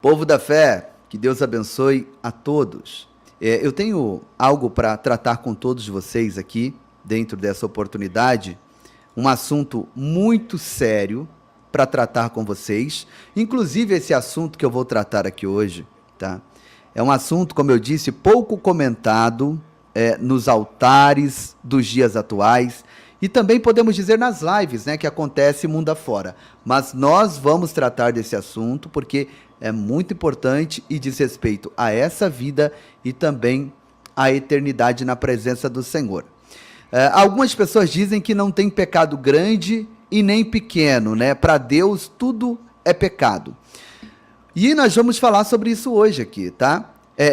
Povo da fé, que Deus abençoe a todos. Eu tenho algo para tratar com todos vocês aqui, dentro dessa oportunidade, um assunto muito sério para tratar com vocês, inclusive esse assunto que eu vou tratar aqui hoje, tá? É um assunto, como eu disse, pouco comentado nos altares dos dias atuais e também podemos dizer nas lives, né, que acontece mundo afora. Mas nós vamos tratar desse assunto porque é muito importante e diz respeito a essa vida e também à eternidade na presença do Senhor. Algumas pessoas dizem que não tem pecado grande e nem pequeno, né? Para Deus tudo é pecado. E nós vamos falar sobre isso hoje aqui, tá?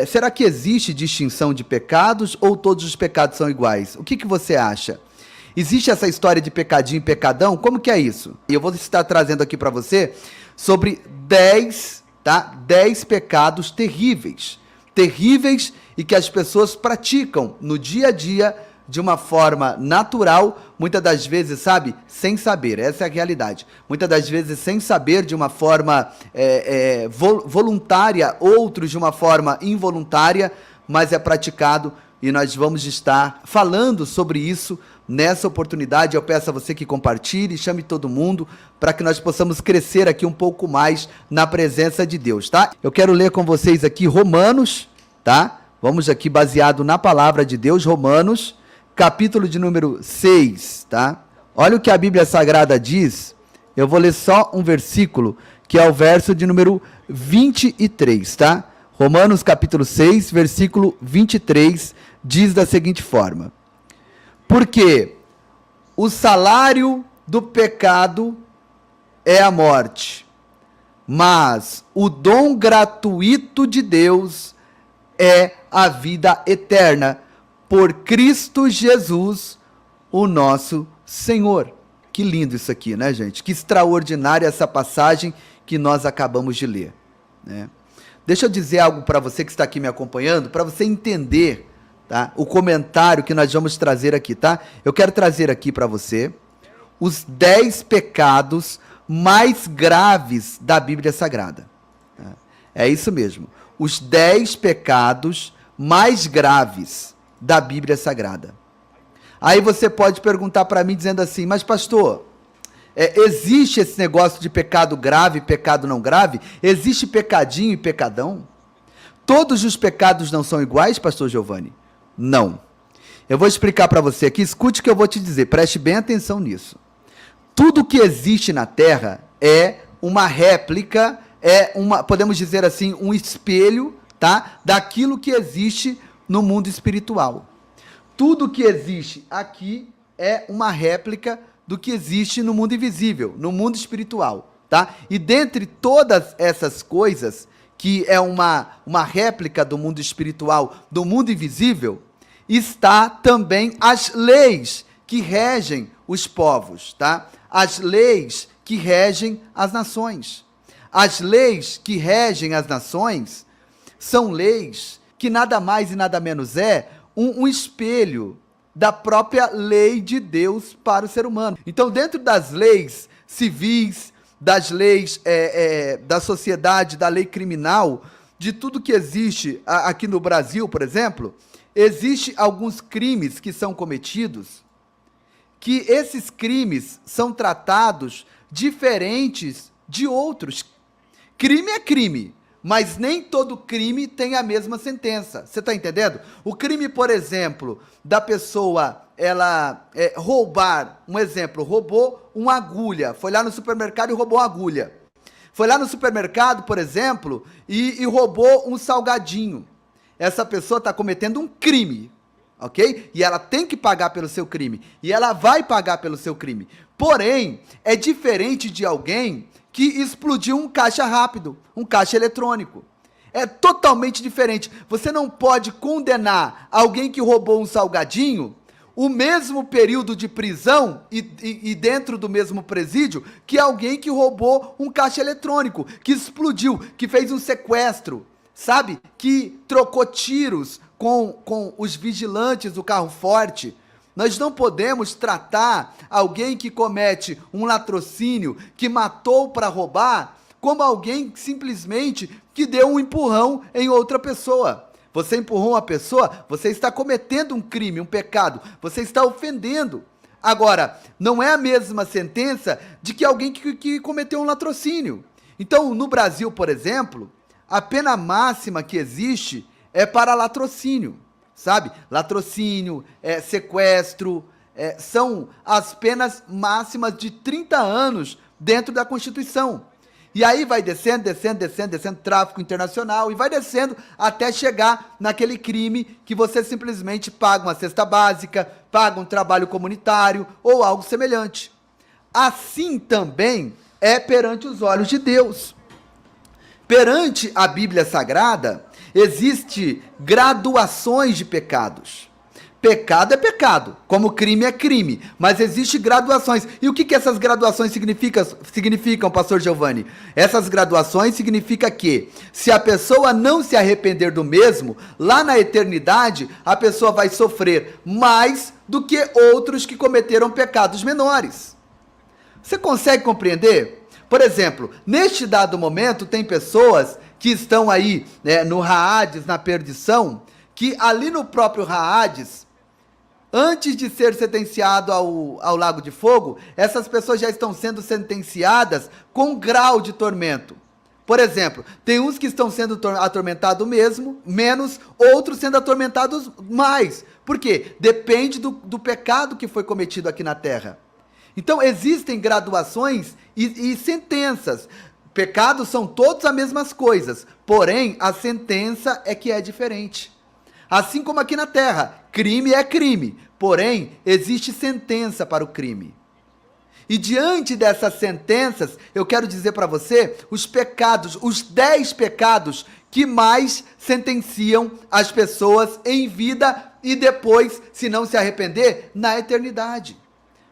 Será que existe distinção de pecados ou todos os pecados são iguais? O que você acha? Existe essa história de pecadinho e pecadão? Como que é isso? E eu vou estar trazendo aqui para você sobre 10 pecados terríveis e que as pessoas praticam no dia a dia de uma forma natural, muitas das vezes, sabe, sem saber, essa é a realidade, muitas das vezes sem saber, de uma forma voluntária, outros de uma forma involuntária, mas é praticado e nós vamos estar falando sobre isso nessa oportunidade. Eu peço a você que compartilhe, chame todo mundo, para que nós possamos crescer aqui um pouco mais na presença de Deus, tá? Eu quero ler com vocês aqui Romanos, tá? Vamos aqui baseado na palavra de Deus, Romanos, capítulo de número 6, tá? Olha o que a Bíblia Sagrada diz. Eu vou ler só um versículo, que é o verso de número 23, tá? Romanos capítulo 6, versículo 23, diz da seguinte forma: porque o salário do pecado é a morte, mas o dom gratuito de Deus é a vida eterna, por Cristo Jesus, o nosso Senhor. Que lindo isso aqui, né, gente? Que extraordinária essa passagem que nós acabamos de ler, né? Deixa eu dizer algo para você que está aqui me acompanhando, para você entender, tá, o comentário que nós vamos trazer aqui, tá? Eu quero trazer aqui para você os 10 pecados mais graves da Bíblia Sagrada. Tá? É isso mesmo. Os 10 pecados mais graves da Bíblia Sagrada. Aí você pode perguntar para mim dizendo assim: mas pastor, existe esse negócio de pecado grave e pecado não grave? Existe pecadinho e pecadão? Todos os pecados não são iguais, pastor Giovanni? Não. Eu vou explicar para você aqui, escute o que eu vou te dizer, preste bem atenção nisso. Tudo que existe na Terra é uma réplica, podemos dizer assim, um espelho, tá, daquilo que existe no mundo espiritual. Tudo que existe aqui é uma réplica do que existe no mundo invisível, no mundo espiritual, tá? E dentre todas essas coisas, que é uma réplica do mundo espiritual, do mundo invisível, está também as leis que regem os povos, tá? As leis que regem as nações. As leis que regem as nações são leis que nada mais e nada menos é um espelho da própria lei de Deus para o ser humano. Então, dentro das leis civis, das leis da sociedade, da lei criminal, de tudo que existe aqui no Brasil, por exemplo, existem alguns crimes que são cometidos, que esses crimes são tratados diferentes de outros. Crime é crime, mas nem todo crime tem a mesma sentença. Você está entendendo? O crime, por exemplo, da pessoa roubar, um exemplo, roubou uma agulha, foi lá no supermercado e roubou uma agulha. Foi lá no supermercado, por exemplo, e roubou um salgadinho. Essa pessoa está cometendo um crime, ok? E ela tem que pagar pelo seu crime. E ela vai pagar pelo seu crime. Porém, é diferente de alguém que explodiu um caixa rápido, um caixa eletrônico. É totalmente diferente. Você não pode condenar alguém que roubou um salgadinho o mesmo período de prisão e dentro do mesmo presídio que alguém que roubou um caixa eletrônico, que explodiu, que fez um sequestro, sabe? Que trocou tiros com os vigilantes do carro forte. Nós não podemos tratar alguém que comete um latrocínio, que matou para roubar, como alguém simplesmente que deu um empurrão em outra pessoa. Você empurrou uma pessoa, você está cometendo um crime, um pecado, você está ofendendo. Agora, não é a mesma sentença de que alguém que cometeu um latrocínio. Então, no Brasil, por exemplo, a pena máxima que existe é para latrocínio, sabe? Latrocínio, sequestro, são as penas máximas de 30 anos dentro da Constituição. E aí vai descendo, tráfico internacional, e vai descendo até chegar naquele crime que você simplesmente paga uma cesta básica, paga um trabalho comunitário ou algo semelhante. Assim também é perante os olhos de Deus. Perante a Bíblia Sagrada, existe graduações de pecados. Pecado é pecado, como crime é crime, mas existem graduações. E o que essas graduações significam, pastor Giovanni? Essas graduações significam que, se a pessoa não se arrepender do mesmo, lá na eternidade, a pessoa vai sofrer mais do que outros que cometeram pecados menores. Você consegue compreender? Por exemplo, neste dado momento, tem pessoas que estão aí, no Hades, na perdição, que ali no próprio Hades, antes de ser sentenciado ao lago de fogo, essas pessoas já estão sendo sentenciadas com grau de tormento. Por exemplo, tem uns que estão sendo atormentados menos, outros sendo atormentados mais. Por quê? Depende do pecado que foi cometido aqui na terra. Então, existem graduações e sentenças. Pecados são todos as mesmas coisas, porém, a sentença é que é diferente. Assim como aqui na terra, crime é crime, porém, existe sentença para o crime. E diante dessas sentenças, eu quero dizer para você os pecados, os 10 pecados que mais sentenciam as pessoas em vida e depois, se não se arrepender, na eternidade.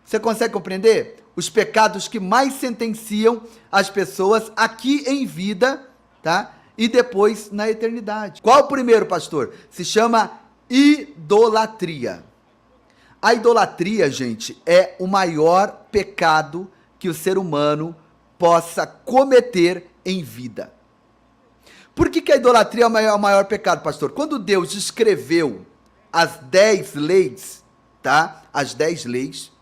Você consegue compreender? Os pecados que mais sentenciam as pessoas aqui em vida, tá? E depois na eternidade. Qual o primeiro, pastor? Se chama idolatria. A idolatria, gente, é o maior pecado que o ser humano possa cometer em vida. Por que a idolatria é o maior pecado, pastor? Quando Deus escreveu as 10 leis, tá? As 10 leis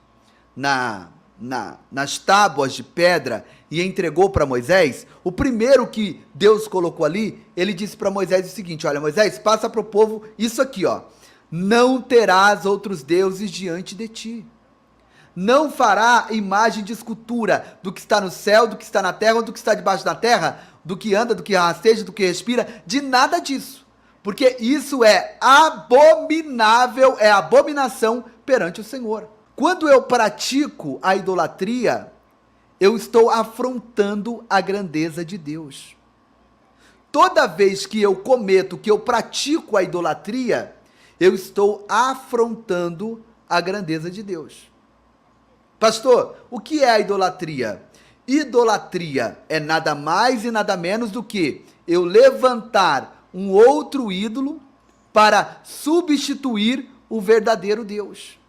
nas tábuas de pedra e entregou para Moisés, o primeiro que Deus colocou ali, ele disse para Moisés o seguinte: olha, Moisés, passa para o povo isso aqui, ó. Não terás outros deuses diante de ti. Não fará imagem de escultura do que está no céu, do que está na terra, ou do que está debaixo da terra, do que anda, do que rasteja, do que respira, de nada disso. Porque isso é abominável, é abominação perante o Senhor. Quando eu pratico a idolatria, eu estou afrontando a grandeza de Deus. Toda vez que eu cometo, que eu pratico a idolatria, eu estou afrontando a grandeza de Deus. Pastor, o que é a idolatria? Idolatria é nada mais e nada menos do que eu levantar um outro ídolo para substituir o verdadeiro Deus.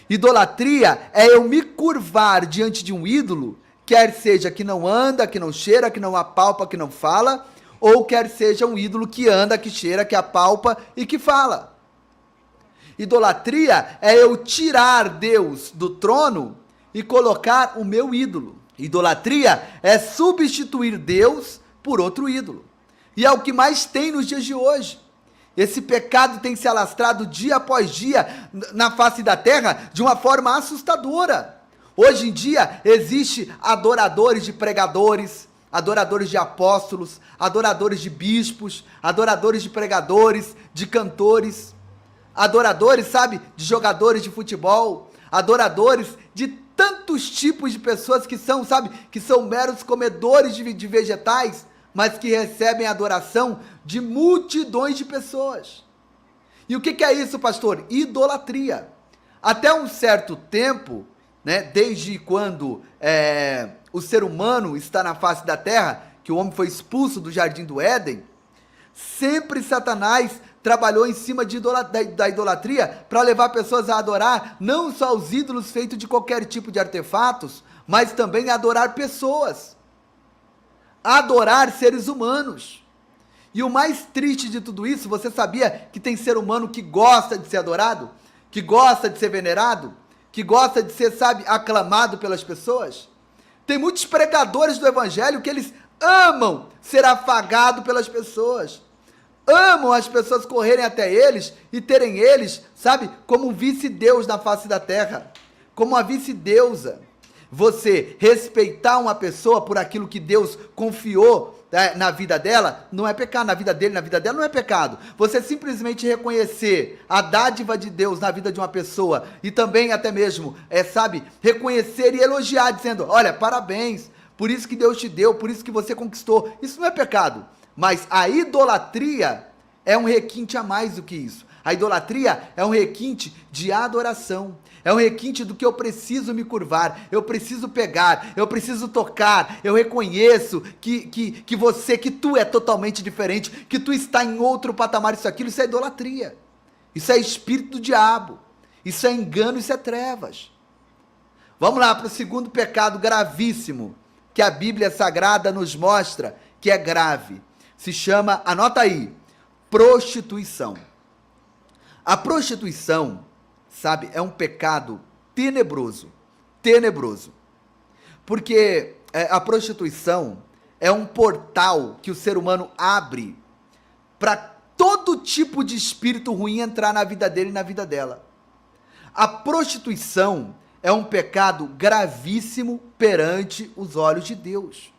Idolatria é eu me curvar diante de um ídolo, quer seja que não anda, que não cheira, que não apalpa, que não fala, ou quer seja um ídolo que anda, que cheira, que apalpa e que fala. Idolatria é eu tirar Deus do trono e colocar o meu ídolo. Idolatria é substituir Deus por outro ídolo. E é o que mais tem nos dias de hoje. Esse pecado tem se alastrado dia após dia na face da terra de uma forma assustadora. Hoje em dia, existe adoradores de pregadores, adoradores de apóstolos, adoradores de bispos, adoradores de pregadores, de cantores, adoradores, sabe, de jogadores de futebol, adoradores de tantos tipos de pessoas que são, sabe, que são meros comedores de vegetais, mas que recebem adoração de multidões de pessoas. E o que é isso, pastor? Idolatria. Até um certo tempo, né, desde quando o ser humano está na face da terra, que o homem foi expulso do jardim do Éden, sempre Satanás trabalhou em cima da idolatria para levar pessoas a adorar não só os ídolos feitos de qualquer tipo de artefatos, mas também a adorar pessoas. adorar seres humanos. E o mais triste de tudo isso, você sabia que tem ser humano que gosta de ser adorado? Que gosta de ser venerado? Que gosta de ser, sabe, aclamado pelas pessoas? Tem muitos pregadores do evangelho que eles amam ser afagado pelas pessoas. Amam as pessoas correrem até eles e terem eles, sabe, como um vice-deus na face da terra. Como uma vice-deusa. Você respeitar uma pessoa por aquilo que Deus confiou na vida dela, não é pecado. Na vida dele, na vida dela, não é pecado. Você simplesmente reconhecer a dádiva de Deus na vida de uma pessoa e também até mesmo, sabe, reconhecer e elogiar, dizendo, olha, parabéns, por isso que Deus te deu, por isso que você conquistou. Isso não é pecado. Mas a idolatria é um requinte a mais do que isso. A idolatria é um requinte de adoração. É um requinte do que eu preciso me curvar, eu preciso pegar, eu preciso tocar, eu reconheço que tu é totalmente diferente, que tu está em outro patamar, isso é idolatria. Isso é espírito do diabo. Isso é engano, isso é trevas. Vamos lá para o segundo pecado gravíssimo que a Bíblia Sagrada nos mostra que é grave. Se chama, anota aí, prostituição. A prostituição, sabe, é um pecado tenebroso, tenebroso. Porque a prostituição é um portal que o ser humano abre para todo tipo de espírito ruim entrar na vida dele e na vida dela. A prostituição é um pecado gravíssimo perante os olhos de Deus.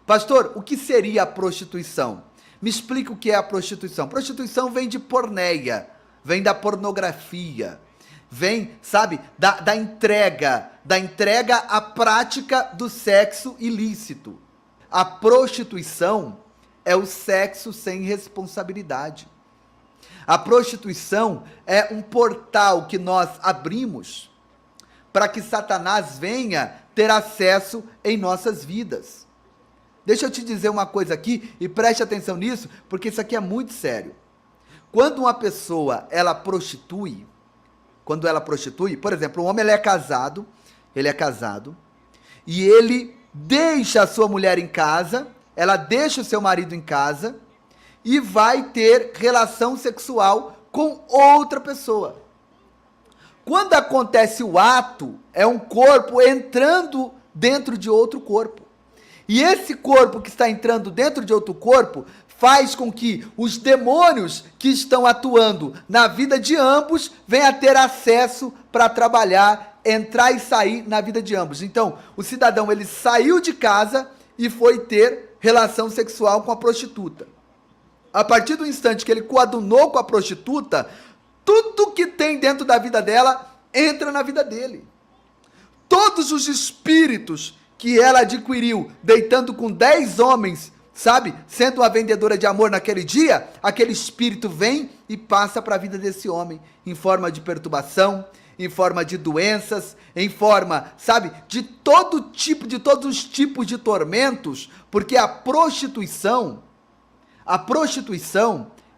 Pastor, o que seria a prostituição? Me explica o que é a prostituição. Prostituição vem de porneia, vem da pornografia, vem, sabe, da entrega à prática do sexo ilícito. A prostituição é o sexo sem responsabilidade. A prostituição é um portal que nós abrimos para que Satanás venha ter acesso em nossas vidas. Deixa eu te dizer uma coisa aqui e preste atenção nisso, porque isso aqui é muito sério. Quando uma pessoa, ela prostitui, por exemplo, um homem ele é casado, e ele deixa a sua mulher em casa, ela deixa o seu marido em casa, e vai ter relação sexual com outra pessoa. Quando acontece o ato, é um corpo entrando dentro de outro corpo. E esse corpo que está entrando dentro de outro corpo faz com que os demônios que estão atuando na vida de ambos venham a ter acesso para trabalhar, entrar e sair na vida de ambos. Então, o cidadão ele saiu de casa e foi ter relação sexual com a prostituta. A partir do instante que ele coadunou com a prostituta, tudo que tem dentro da vida dela entra na vida dele. Todos os espíritos que ela adquiriu deitando com 10 homens, sabe, sendo uma vendedora de amor naquele dia, aquele espírito vem e passa para a vida desse homem, em forma de perturbação, em forma de doenças, em forma, sabe, de todos os tipos de tormentos, porque a prostituição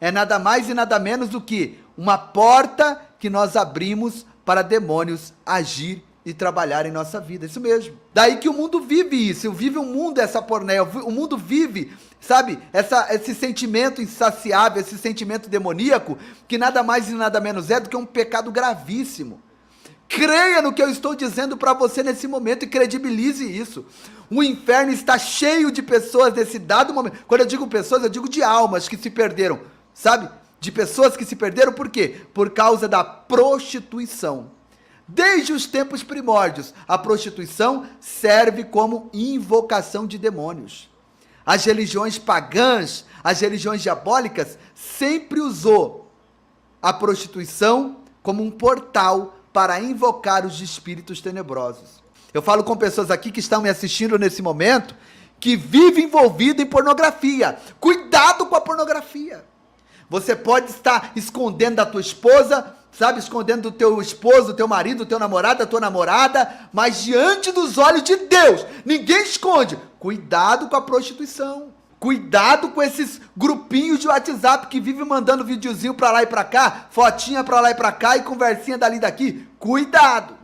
é nada mais e nada menos do que uma porta que nós abrimos para demônios agir e trabalhar em nossa vida, isso mesmo. Daí que o mundo vive isso, vive um mundo essa porneia, o mundo vive, sabe, esse sentimento insaciável, esse sentimento demoníaco, que nada mais e nada menos é do que um pecado gravíssimo. Creia no que eu estou dizendo para você nesse momento e credibilize isso. O inferno está cheio de pessoas nesse dado momento. Quando eu digo pessoas, eu digo de almas que se perderam, sabe? De pessoas que se perderam, por quê? Por causa da prostituição. Desde os tempos primórdios, a prostituição serve como invocação de demônios. As religiões pagãs, as religiões diabólicas, sempre usou a prostituição como um portal para invocar os espíritos tenebrosos. Eu falo com pessoas aqui que estão me assistindo nesse momento, que vivem envolvido em pornografia. Cuidado com a pornografia. Você pode estar escondendo da tua esposa, sabe, escondendo do teu esposo, do teu marido, do teu namorado, da tua namorada, mas diante dos olhos de Deus, ninguém esconde. Cuidado com a prostituição. Cuidado com esses grupinhos de WhatsApp que vivem mandando videozinho pra lá e pra cá, fotinha pra lá e pra cá e conversinha dali e daqui. Cuidado,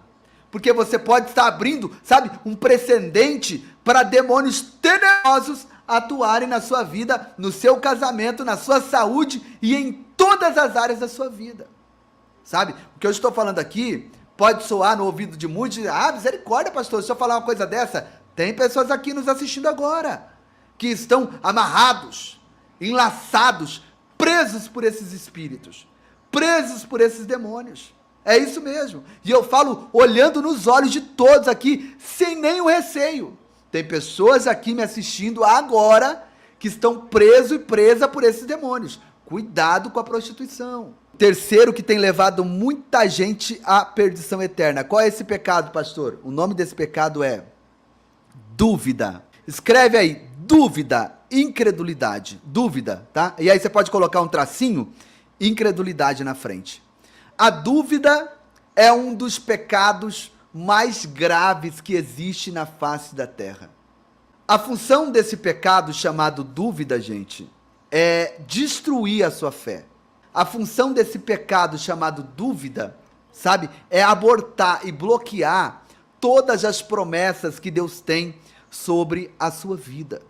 porque você pode estar abrindo, sabe, um precedente para demônios tenebrosos atuarem na sua vida, no seu casamento, na sua saúde e em todas as áreas da sua vida. Sabe? O que eu estou falando aqui pode soar no ouvido de muitos, misericórdia, pastor, se eu falar uma coisa dessa, tem pessoas aqui nos assistindo agora, que estão amarrados, enlaçados, presos por esses espíritos, presos por esses demônios. É isso mesmo. E eu falo olhando nos olhos de todos aqui, sem nenhum receio. Tem pessoas aqui me assistindo agora que estão presos e presas por esses demônios. Cuidado com a prostituição. Terceiro, que tem levado muita gente à perdição eterna. Qual é esse pecado, pastor? O nome desse pecado é dúvida. Escreve aí, dúvida, incredulidade. Dúvida, tá? E aí você pode colocar um tracinho, incredulidade na frente. A dúvida é um dos pecados mais graves que existe na face da terra. A função desse pecado chamado dúvida, gente, é destruir a sua fé. A função desse pecado chamado dúvida, sabe, é abortar e bloquear todas as promessas que Deus tem sobre a sua vida.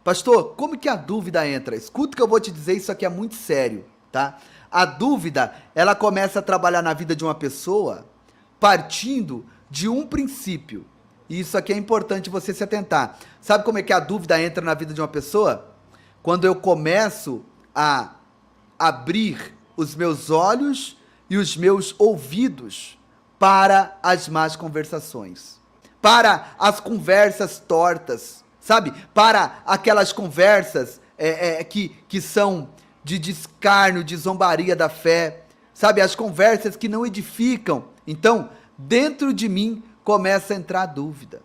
Pastor, como que a dúvida entra? Escuta que eu vou te dizer, isso aqui é muito sério, tá? A dúvida, ela começa a trabalhar na vida de uma pessoa partindo de um princípio. E isso aqui é importante você se atentar. Sabe como é que a dúvida entra na vida de uma pessoa? Quando eu começo a abrir os meus olhos e os meus ouvidos para as más conversações, para as conversas tortas, sabe? Para aquelas conversas que são de descarno, de zombaria da fé, sabe? As conversas que não edificam. Então, dentro de mim começa a entrar a dúvida.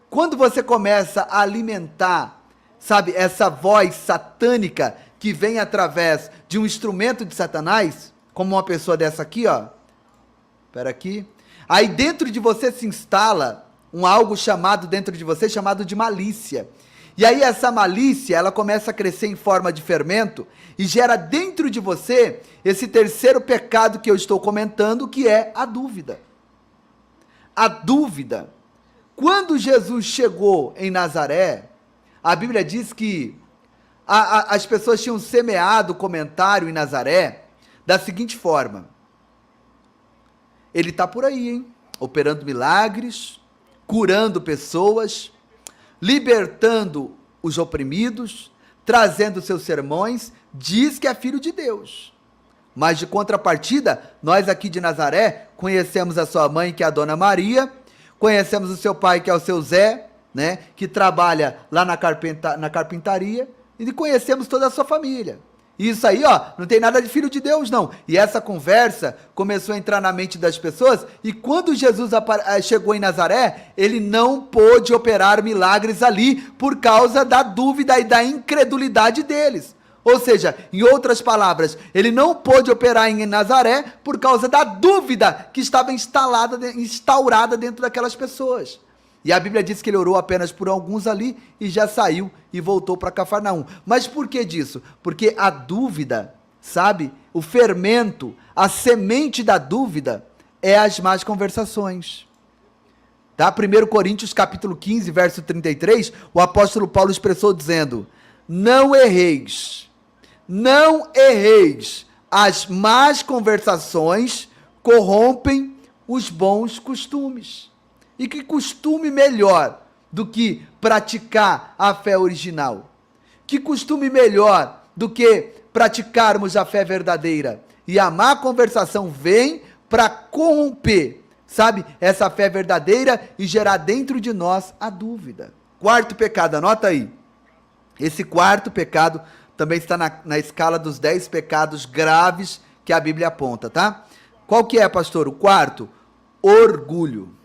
Quando você começa a alimentar, sabe, essa voz satânica que vem através de um instrumento de Satanás, como uma pessoa dessa aqui, ó. Espera aqui. Aí dentro de você se instala algo chamado dentro de você, chamado de malícia. E aí essa malícia, ela começa a crescer em forma de fermento e gera dentro de você esse terceiro pecado que eu estou comentando, que é a dúvida. A dúvida. Quando Jesus chegou em Nazaré, a Bíblia diz que as pessoas tinham semeado o comentário em Nazaré da seguinte forma: ele está por aí, hein? Operando milagres, curando pessoas, libertando os oprimidos, trazendo seus sermões, diz que é filho de Deus. Mas de contrapartida, nós aqui de Nazaré conhecemos a sua mãe, que é a Dona Maria, conhecemos o seu pai, que é o seu Zé, né, que trabalha lá na carpintaria, e conhecemos toda a sua família. Isso aí, ó, não tem nada de filho de Deus, não. E essa conversa começou a entrar na mente das pessoas, e quando Jesus chegou em Nazaré, ele não pôde operar milagres ali por causa da dúvida e da incredulidade deles. Ou seja, em outras palavras, ele não pôde operar em Nazaré por causa da dúvida que estava instaurada dentro daquelas pessoas. E a Bíblia diz que ele orou apenas por alguns ali e já saiu e voltou para Cafarnaum. Mas por que disso? Porque a dúvida, sabe? O fermento, a semente da dúvida é as más conversações. Tá? 1 Coríntios capítulo 15, verso 33, o apóstolo Paulo expressou dizendo: não erreis, as más conversações corrompem os bons costumes. E que costume melhor do que praticar a fé original? Que costume melhor do que praticarmos a fé verdadeira? E a má conversação vem para corromper, sabe, essa fé verdadeira e gerar dentro de nós a dúvida. Quarto pecado, anota aí. Esse quarto pecado também está na escala dos 10 pecados graves que a Bíblia aponta, tá? Qual que é, pastor? O quarto, orgulho.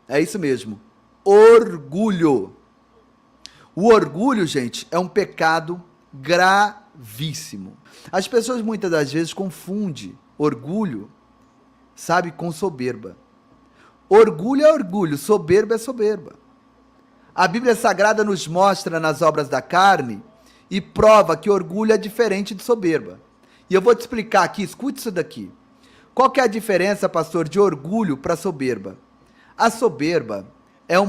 É isso mesmo, orgulho. O orgulho, gente, é um pecado gravíssimo. As pessoas muitas das vezes confundem orgulho, sabe, com soberba. Orgulho é orgulho, soberba é soberba. A Bíblia Sagrada nos mostra nas obras da carne e prova que orgulho é diferente de soberba. E eu vou te explicar aqui, escute isso daqui. Qual que é a diferença, pastor, de orgulho para soberba? A soberba eu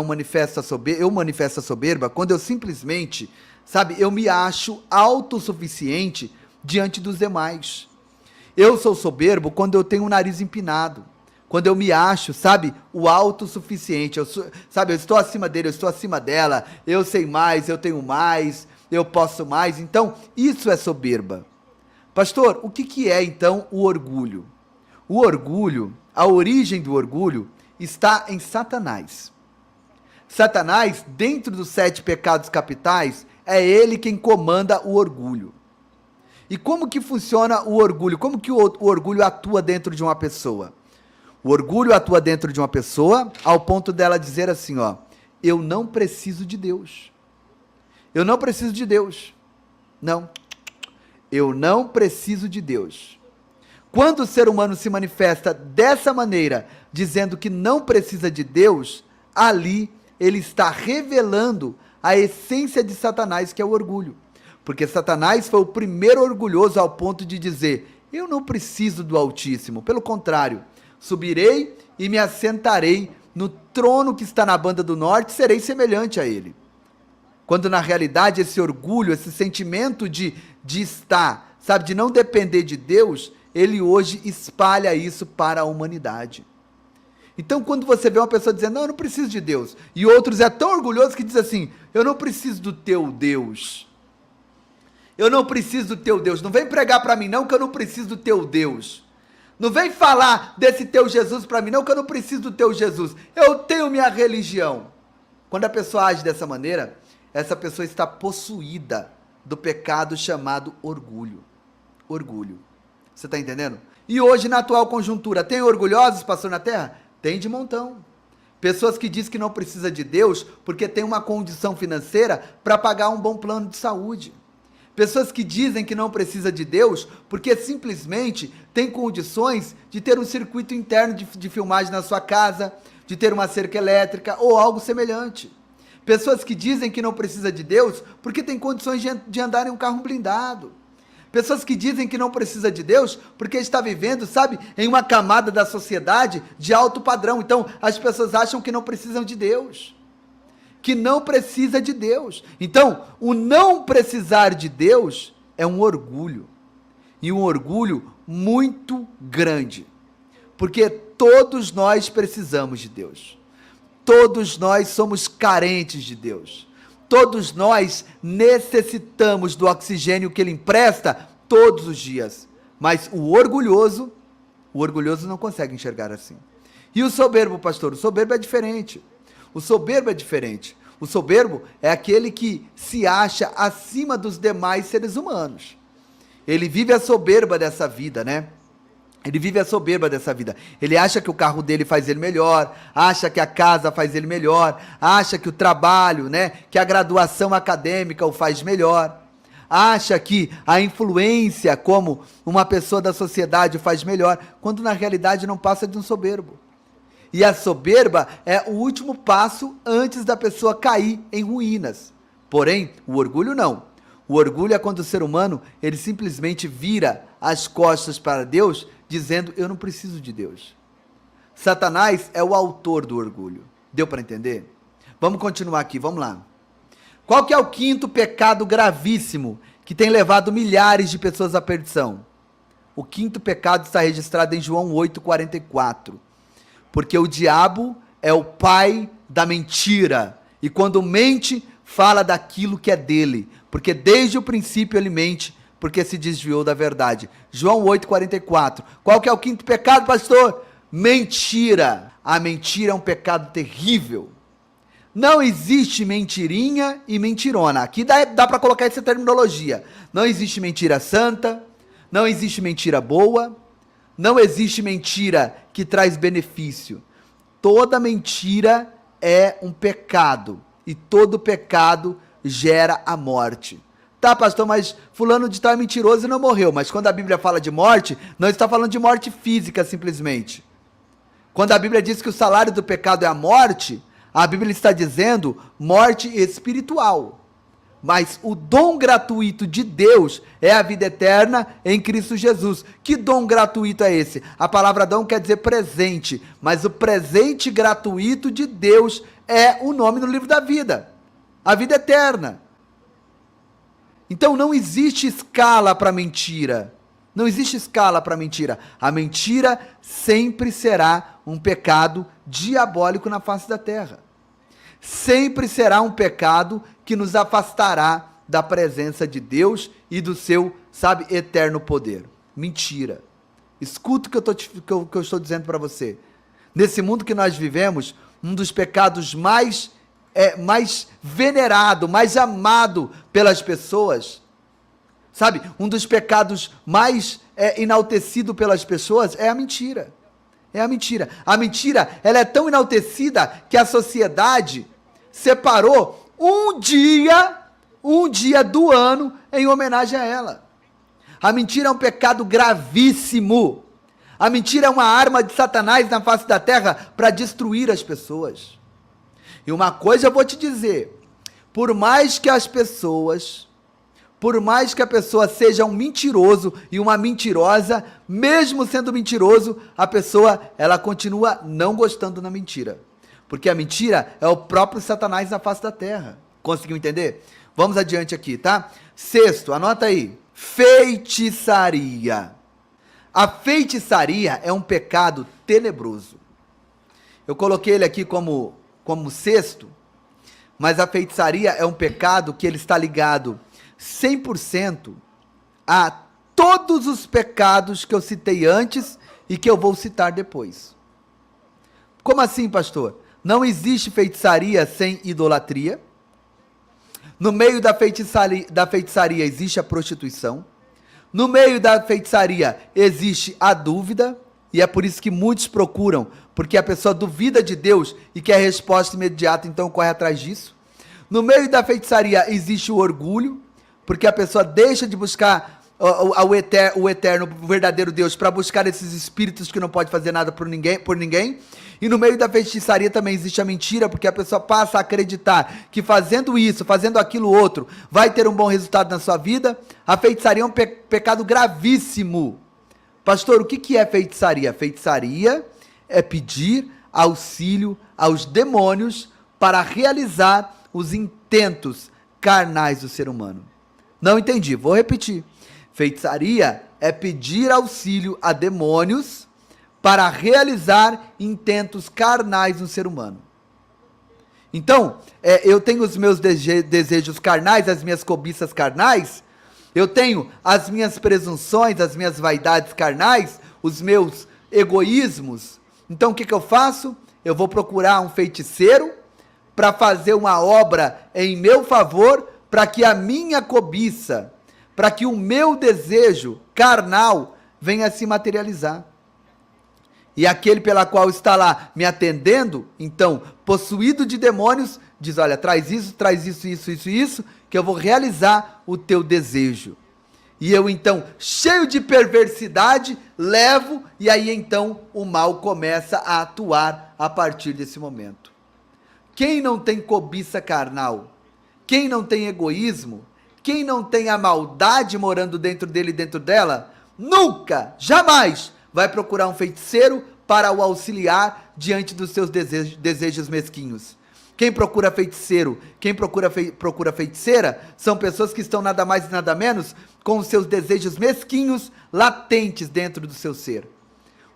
manifesto a soberba quando eu simplesmente, sabe, eu me acho autossuficiente diante dos demais. Eu sou soberbo quando eu tenho o nariz empinado, quando eu me acho, sabe, o autossuficiente, sabe, eu estou acima dele, eu estou acima dela, eu sei mais, eu tenho mais, eu posso mais. Então, isso é soberba. Pastor, o que é então o orgulho? O orgulho, a origem do orgulho está em Satanás. Satanás, dentro dos 7 pecados capitais, é ele quem comanda o orgulho. E como que funciona o orgulho? Como que o orgulho atua dentro de uma pessoa? O orgulho atua dentro de uma pessoa ao ponto dela dizer assim, ó, eu não preciso de Deus. Eu não preciso de Deus. Não. Eu não preciso de Deus. Quando o ser humano se manifesta dessa maneira, dizendo que não precisa de Deus, ali ele está revelando a essência de Satanás, que é o orgulho. Porque Satanás foi o primeiro orgulhoso ao ponto de dizer, eu não preciso do Altíssimo. Pelo contrário, subirei e me assentarei no trono que está na banda do norte, serei semelhante a ele. Quando na realidade esse orgulho, esse sentimento de estar, sabe, de não depender de Deus, ele hoje espalha isso para a humanidade. Então quando você vê uma pessoa dizendo, não, eu não preciso de Deus, e outros é tão orgulhoso que diz assim, eu não preciso do teu Deus. Eu não preciso do teu Deus. Não vem pregar para mim não, que eu não preciso do teu Deus. Não vem falar desse teu Jesus para mim não, que eu não preciso do teu Jesus. Eu tenho minha religião. Quando a pessoa age dessa maneira, essa pessoa está possuída do pecado chamado orgulho. Orgulho. Você está entendendo? E hoje, na atual conjuntura, tem orgulhosos, pastor, na terra? Tem de montão. Pessoas que dizem que não precisa de Deus porque tem uma condição financeira para pagar um bom plano de saúde. Pessoas que dizem que não precisa de Deus porque simplesmente tem condições de ter um circuito interno de filmagem na sua casa, de ter uma cerca elétrica ou algo semelhante. Pessoas que dizem que não precisa de Deus porque tem condições de andar em um carro blindado. Pessoas que dizem que não precisa de Deus porque está vivendo, sabe, em uma camada da sociedade de alto padrão. Então, as pessoas acham que não precisam de Deus. Que não precisa de Deus. Então, o não precisar de Deus é um orgulho. E um orgulho muito grande. Porque todos nós precisamos de Deus. Todos nós somos carentes de Deus. Todos nós necessitamos do oxigênio que Ele empresta todos os dias. Mas o orgulhoso não consegue enxergar assim. E o soberbo, pastor? O soberbo é diferente. O soberbo é diferente. O soberbo é aquele que se acha acima dos demais seres humanos. Ele vive a soberba dessa vida, né? Ele vive a soberba dessa vida. Ele acha que o carro dele faz ele melhor, acha que a casa faz ele melhor, acha que o trabalho, né, que a graduação acadêmica o faz melhor, acha que a influência como uma pessoa da sociedade o faz melhor, quando na realidade não passa de um soberbo. E a soberba é o último passo antes da pessoa cair em ruínas. Porém, o orgulho não. O orgulho é quando o ser humano, ele simplesmente vira as costas para Deus, dizendo, eu não preciso de Deus. Satanás é o autor do orgulho. Deu para entender? Vamos continuar aqui, vamos lá. Qual que é o quinto pecado gravíssimo que tem levado milhares de pessoas à perdição? O quinto pecado está registrado em João 8,44. Porque o diabo é o pai da mentira. E quando mente, fala daquilo que é dele. Porque desde o princípio ele mente, porque se desviou da verdade. João 8,44. Qual que é o quinto pecado, pastor? Mentira. A mentira é um pecado terrível. Não existe mentirinha e mentirona. Aqui dá para colocar essa terminologia. Não existe mentira santa, não existe mentira boa, não existe mentira que traz benefício. Toda mentira é um pecado. E todo pecado gera a morte. Tá, pastor, mas fulano de tal é mentiroso e não morreu. Mas quando a Bíblia fala de morte, não está falando de morte física simplesmente. Quando a Bíblia diz que o salário do pecado é a morte, a Bíblia está dizendo morte espiritual. Mas o dom gratuito de Deus é a vida eterna em Cristo Jesus. Que dom gratuito é esse? A palavra dom quer dizer presente, mas o presente gratuito de Deus é o nome no livro da vida, a vida eterna. Então não existe escala para mentira. Não existe escala para mentira. A mentira sempre será um pecado diabólico na face da terra. Sempre será um pecado que nos afastará da presença de Deus e do seu, eterno poder. Mentira. Escuta o que eu estou dizendo para você. Nesse mundo que nós vivemos, um dos pecados mais venerado, mais amado pelas pessoas, um dos pecados mais enaltecido pelas pessoas é a mentira. É a mentira. A mentira, ela é tão enaltecida que a sociedade separou um dia do ano em homenagem a ela. A mentira é um pecado gravíssimo. A mentira é uma arma de Satanás na face da terra para destruir as pessoas. E uma coisa eu vou te dizer, por mais que a pessoa seja um mentiroso e uma mentirosa, mesmo sendo mentiroso, a pessoa, ela continua não gostando da mentira. Porque a mentira é o próprio Satanás na face da terra. Conseguiu entender? Vamos adiante aqui, tá? Sexto, anota aí. Feitiçaria. A feitiçaria é um pecado tenebroso. Eu coloquei ele aqui como sexto, mas a feitiçaria é um pecado que ele está ligado 100% a todos os pecados que eu citei antes e que eu vou citar depois. Como assim, pastor? Não existe feitiçaria sem idolatria. No meio da feitiçaria existe a prostituição. No meio da feitiçaria existe a dúvida, e é por isso que muitos procuram, porque a pessoa duvida de Deus e quer resposta imediata, então corre atrás disso. No meio da feitiçaria existe o orgulho, porque a pessoa deixa de buscar o eterno, o verdadeiro Deus, para buscar esses espíritos que não pode fazer nada por ninguém. E no meio da feitiçaria também existe a mentira, porque a pessoa passa a acreditar que fazendo isso, fazendo aquilo outro, vai ter um bom resultado na sua vida. A feitiçaria é um pecado gravíssimo. Pastor, o que é feitiçaria? Feitiçaria é pedir auxílio aos demônios para realizar os intentos carnais do ser humano. Não entendi, vou repetir. Feitiçaria é pedir auxílio a demônios para realizar intentos carnais no ser humano. Então, eu tenho os meus desejos carnais, as minhas cobiças carnais, eu tenho as minhas presunções, as minhas vaidades carnais, os meus egoísmos. Então, o que eu faço? Eu vou procurar um feiticeiro para fazer uma obra em meu favor, para que a minha cobiça, para que o meu desejo carnal venha a se materializar. E aquele pela qual está lá me atendendo, então, possuído de demônios, diz, olha, traz isso, que eu vou realizar o teu desejo. E eu então, cheio de perversidade, levo, e aí então o mal começa a atuar a partir desse momento. Quem não tem cobiça carnal, quem não tem egoísmo, quem não tem a maldade morando dentro dele e dentro dela, nunca, jamais vai procurar um feiticeiro para o auxiliar diante dos seus desejos mesquinhos. Quem procura feiticeiro, quem procura feiticeira, são pessoas que estão nada mais e nada menos com os seus desejos mesquinhos latentes dentro do seu ser.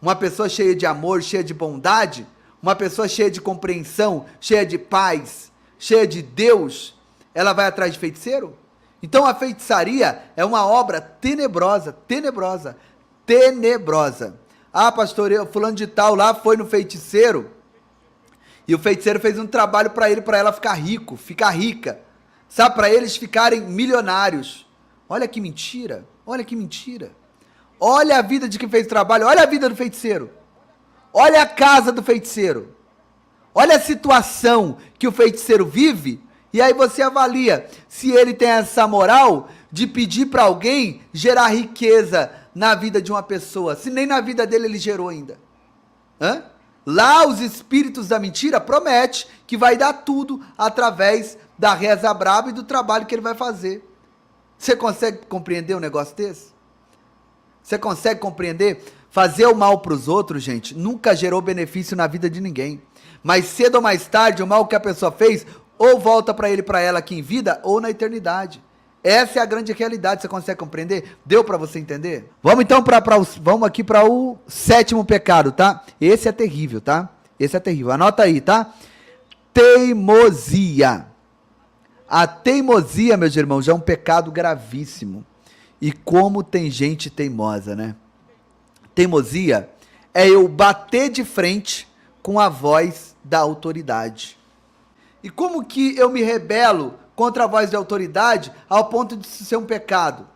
Uma pessoa cheia de amor, cheia de bondade, uma pessoa cheia de compreensão, cheia de paz, cheia de Deus, ela vai atrás de feiticeiro? Então a feitiçaria é uma obra tenebrosa. Ah, pastor, fulano de tal lá foi no feiticeiro, e o feiticeiro fez um trabalho para ele, para ela ficar rico, ficar rica, para eles ficarem milionários. Olha que mentira. Olha a vida de quem fez o trabalho, olha a vida do feiticeiro. Olha a casa do feiticeiro. Olha a situação que o feiticeiro vive, e aí você avalia se ele tem essa moral de pedir para alguém gerar riqueza na vida de uma pessoa, se nem na vida dele ele gerou ainda. Lá os espíritos da mentira prometem que vai dar tudo através da reza braba e do trabalho que ele vai fazer. Você consegue compreender um negócio desse? Você consegue compreender? Fazer o mal para os outros, gente, nunca gerou benefício na vida de ninguém. Mas cedo ou mais tarde, o mal que a pessoa fez, ou volta para ele, para ela aqui em vida, ou na eternidade. Essa é a grande realidade, você consegue compreender? Deu para você entender? Vamos então vamos aqui para o 7º pecado, tá? Esse é terrível, tá? Esse é terrível. Anota aí, tá? Teimosia. A teimosia, meus irmãos, é um pecado gravíssimo. E como tem gente teimosa, né? Teimosia é eu bater de frente com a voz da autoridade. E como que eu me rebelo contra a voz da autoridade ao ponto de ser um pecado?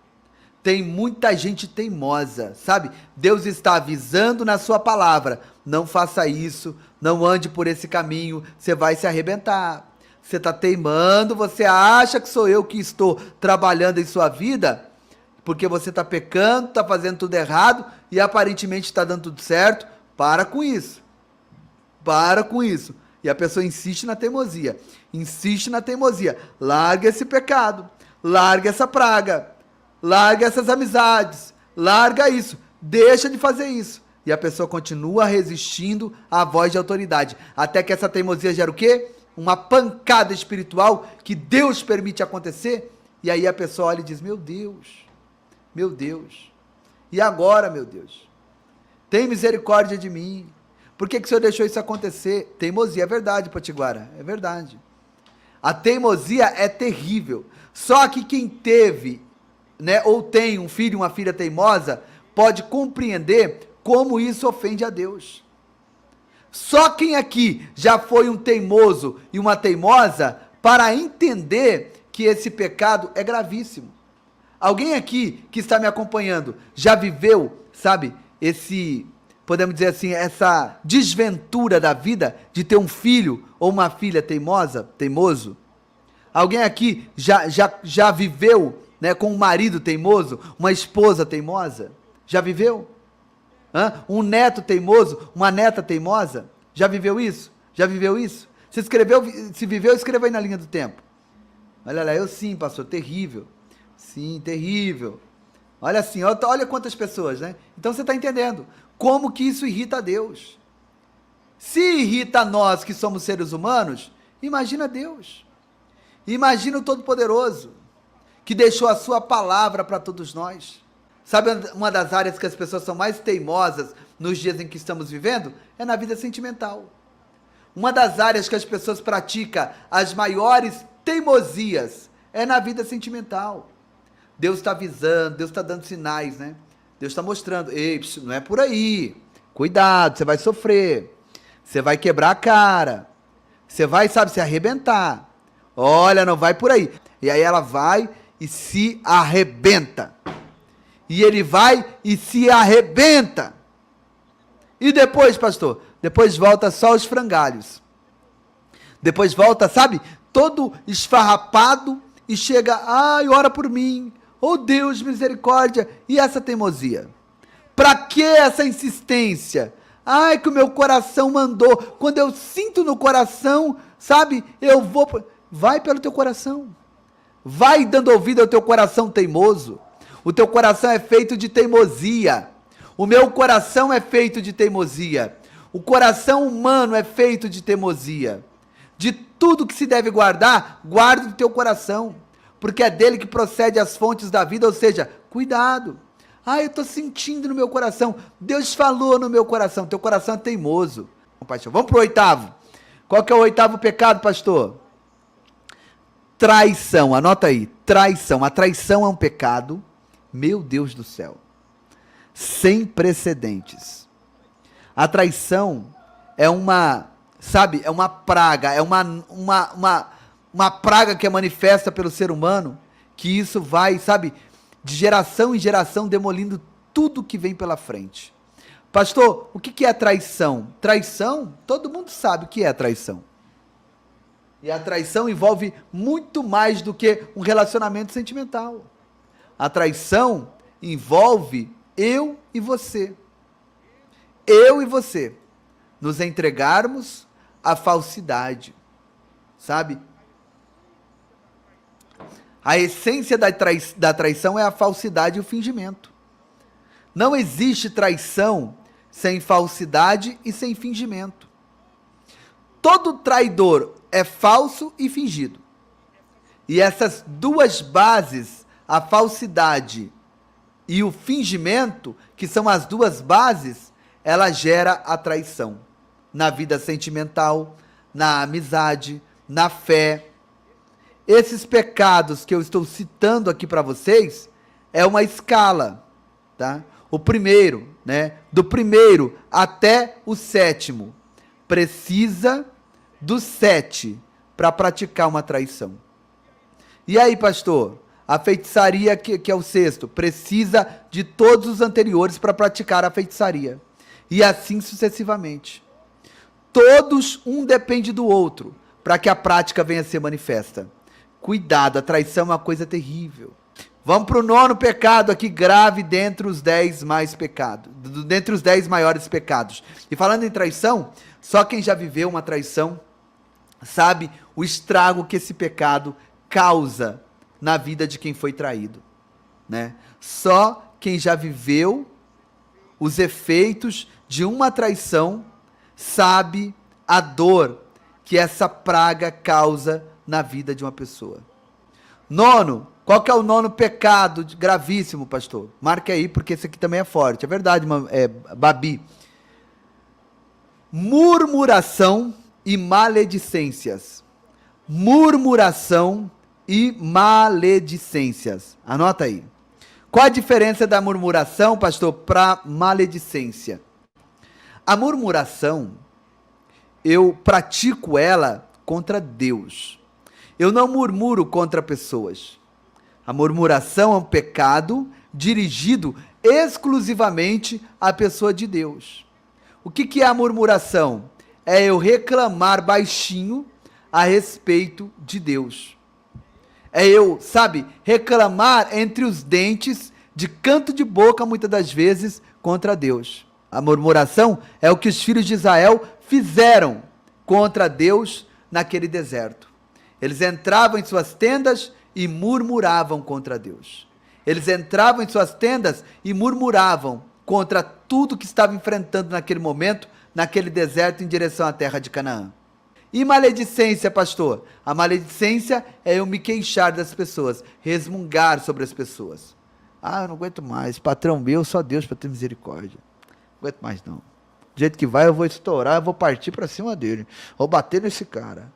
Tem muita gente teimosa, sabe? Deus está avisando na sua palavra, não faça isso, não ande por esse caminho, você vai se arrebentar. Você está teimando, você acha que sou eu que estou trabalhando em sua vida, porque você está pecando, está fazendo tudo errado e aparentemente está dando tudo certo. Para com isso. Para com isso. E a pessoa insiste na teimosia. Insiste na teimosia. Larga esse pecado. Larga essa praga. Larga essas amizades. Larga isso. Deixa de fazer isso. E a pessoa continua resistindo à voz de autoridade. Até que essa teimosia gera o quê? Uma pancada espiritual que Deus permite acontecer. E aí a pessoa olha e diz, meu Deus, e agora, meu Deus? Tem misericórdia de mim. Por que o Senhor deixou isso acontecer? Teimosia, é verdade, Potiguara, é verdade. A teimosia é terrível. Só que quem teve, né, ou tem um filho, uma filha teimosa, pode compreender como isso ofende a Deus. Só quem aqui já foi um teimoso e uma teimosa para entender que esse pecado é gravíssimo. Alguém aqui que está me acompanhando já viveu, sabe, podemos dizer assim, essa desventura da vida de ter um filho ou uma filha teimoso? Alguém aqui já viveu, né, com um marido teimoso, uma esposa teimosa? Já viveu? Um neto teimoso, uma neta teimosa? Já viveu isso? Já viveu isso? Se viveu, escreva aí na linha do tempo. Olha lá, eu sim, pastor, terrível. Sim, terrível. Olha assim, olha quantas pessoas, né? Então você está entendendo como que isso irrita a Deus. Se irrita a nós que somos seres humanos, imagina Deus. Imagina o Todo-Poderoso, que deixou a sua palavra para todos nós. Sabe uma das áreas que as pessoas são mais teimosas nos dias em que estamos vivendo? É na vida sentimental. Uma das áreas que as pessoas praticam as maiores teimosias é na vida sentimental. Deus está avisando, Deus está dando sinais, né? Deus está mostrando, ei, não é por aí, cuidado, você vai sofrer, você vai quebrar a cara, você vai, sabe, se arrebentar. Olha, não vai por aí. E aí ela vai e se arrebenta. E ele vai e se arrebenta. E depois, pastor? Depois volta só os frangalhos. Depois volta, sabe, todo esfarrapado e chega, ai, ora por mim. Oh Deus, misericórdia. E essa teimosia? Para que essa insistência? Ai, que o meu coração mandou. Quando eu sinto no coração, sabe, eu vou... Vai pelo teu coração. Vai dando ouvido ao teu coração teimoso. O teu coração é feito de teimosia. O meu coração é feito de teimosia. O coração humano é feito de teimosia. De tudo que se deve guardar, guarda o teu coração. Porque é dele que procede as fontes da vida, ou seja, cuidado. Ah, eu estou sentindo no meu coração. Deus falou no meu coração. Teu coração é teimoso. Vamos para o 8º. Qual que é o 8º pecado, pastor? Traição. Anota aí. Traição. A traição é um pecado, meu Deus do céu, sem precedentes. A traição é uma, sabe, é uma praga, é uma praga que é manifesta pelo ser humano, que isso vai, sabe, de geração em geração demolindo tudo que vem pela frente. Pastor, o que é traição? Traição, todo mundo sabe o que é traição. E a traição envolve muito mais do que um relacionamento sentimental. A traição envolve eu e você. Eu e você nos entregarmos à falsidade, sabe? A essência da traição é a falsidade e o fingimento. Não existe traição sem falsidade e sem fingimento. Todo traidor é falso e fingido. E essas duas bases, a falsidade e o fingimento, que são as duas bases, ela gera a traição. Na vida sentimental, na amizade, na fé. Esses pecados que eu estou citando aqui para vocês, é uma escala, tá? O primeiro, né? Do primeiro até o sétimo, precisa do 7 para praticar uma traição. E aí, pastor? A feitiçaria, que é o sexto, precisa de todos os anteriores para praticar a feitiçaria. E assim sucessivamente. Todos, um depende do outro, para que a prática venha a ser manifesta. Cuidado, a traição é uma coisa terrível. Vamos para o 9º pecado aqui, grave dentre os 10 dentre os 10 maiores pecados. E falando em traição, só quem já viveu uma traição sabe o estrago que esse pecado causa na vida de quem foi traído, né? Só quem já viveu os efeitos de uma traição sabe a dor que essa praga causa na vida de uma pessoa. 9º, qual que é o 9º pecado gravíssimo, pastor? Marque aí, porque esse aqui também é forte, é verdade, Babi. Murmuração e maledicências. Murmuração e maledicências. Anota aí. Qual a diferença da murmuração, pastor, para maledicência? A murmuração, eu pratico ela contra Deus. Eu não murmuro contra pessoas. A murmuração é um pecado dirigido exclusivamente à pessoa de Deus. O que é a murmuração? É eu reclamar baixinho a respeito de Deus. É eu, reclamar entre os dentes, de canto de boca, muitas das vezes, contra Deus. A murmuração é o que os filhos de Israel fizeram contra Deus naquele deserto. Eles entravam em suas tendas e murmuravam contra Deus. Eles entravam em suas tendas e murmuravam contra tudo que estava enfrentando naquele momento, naquele deserto em direção à terra de Canaã. E maledicência, pastor? A maledicência é eu me queixar das pessoas, resmungar sobre as pessoas. Ah, eu não aguento mais, patrão meu, só Deus para ter misericórdia. Não aguento mais não. Do jeito que vai, eu vou estourar, eu vou partir para cima dele, vou bater nesse cara.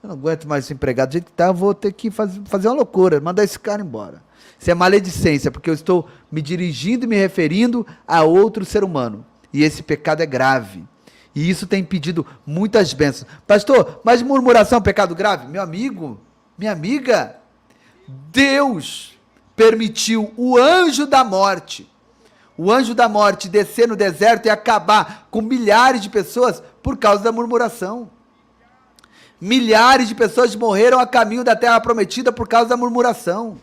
Eu não aguento mais esse empregado, do jeito que tá, eu vou ter que fazer uma loucura, mandar esse cara embora. Isso é maledicência, porque eu estou me dirigindo e me referindo a outro ser humano. E esse pecado é grave. E isso tem impedido muitas bênçãos. Pastor, mas murmuração é um pecado grave? Meu amigo, minha amiga, Deus permitiu o anjo da morte descer no deserto e acabar com milhares de pessoas por causa da murmuração. Milhares de pessoas morreram a caminho da terra prometida por causa da murmuração.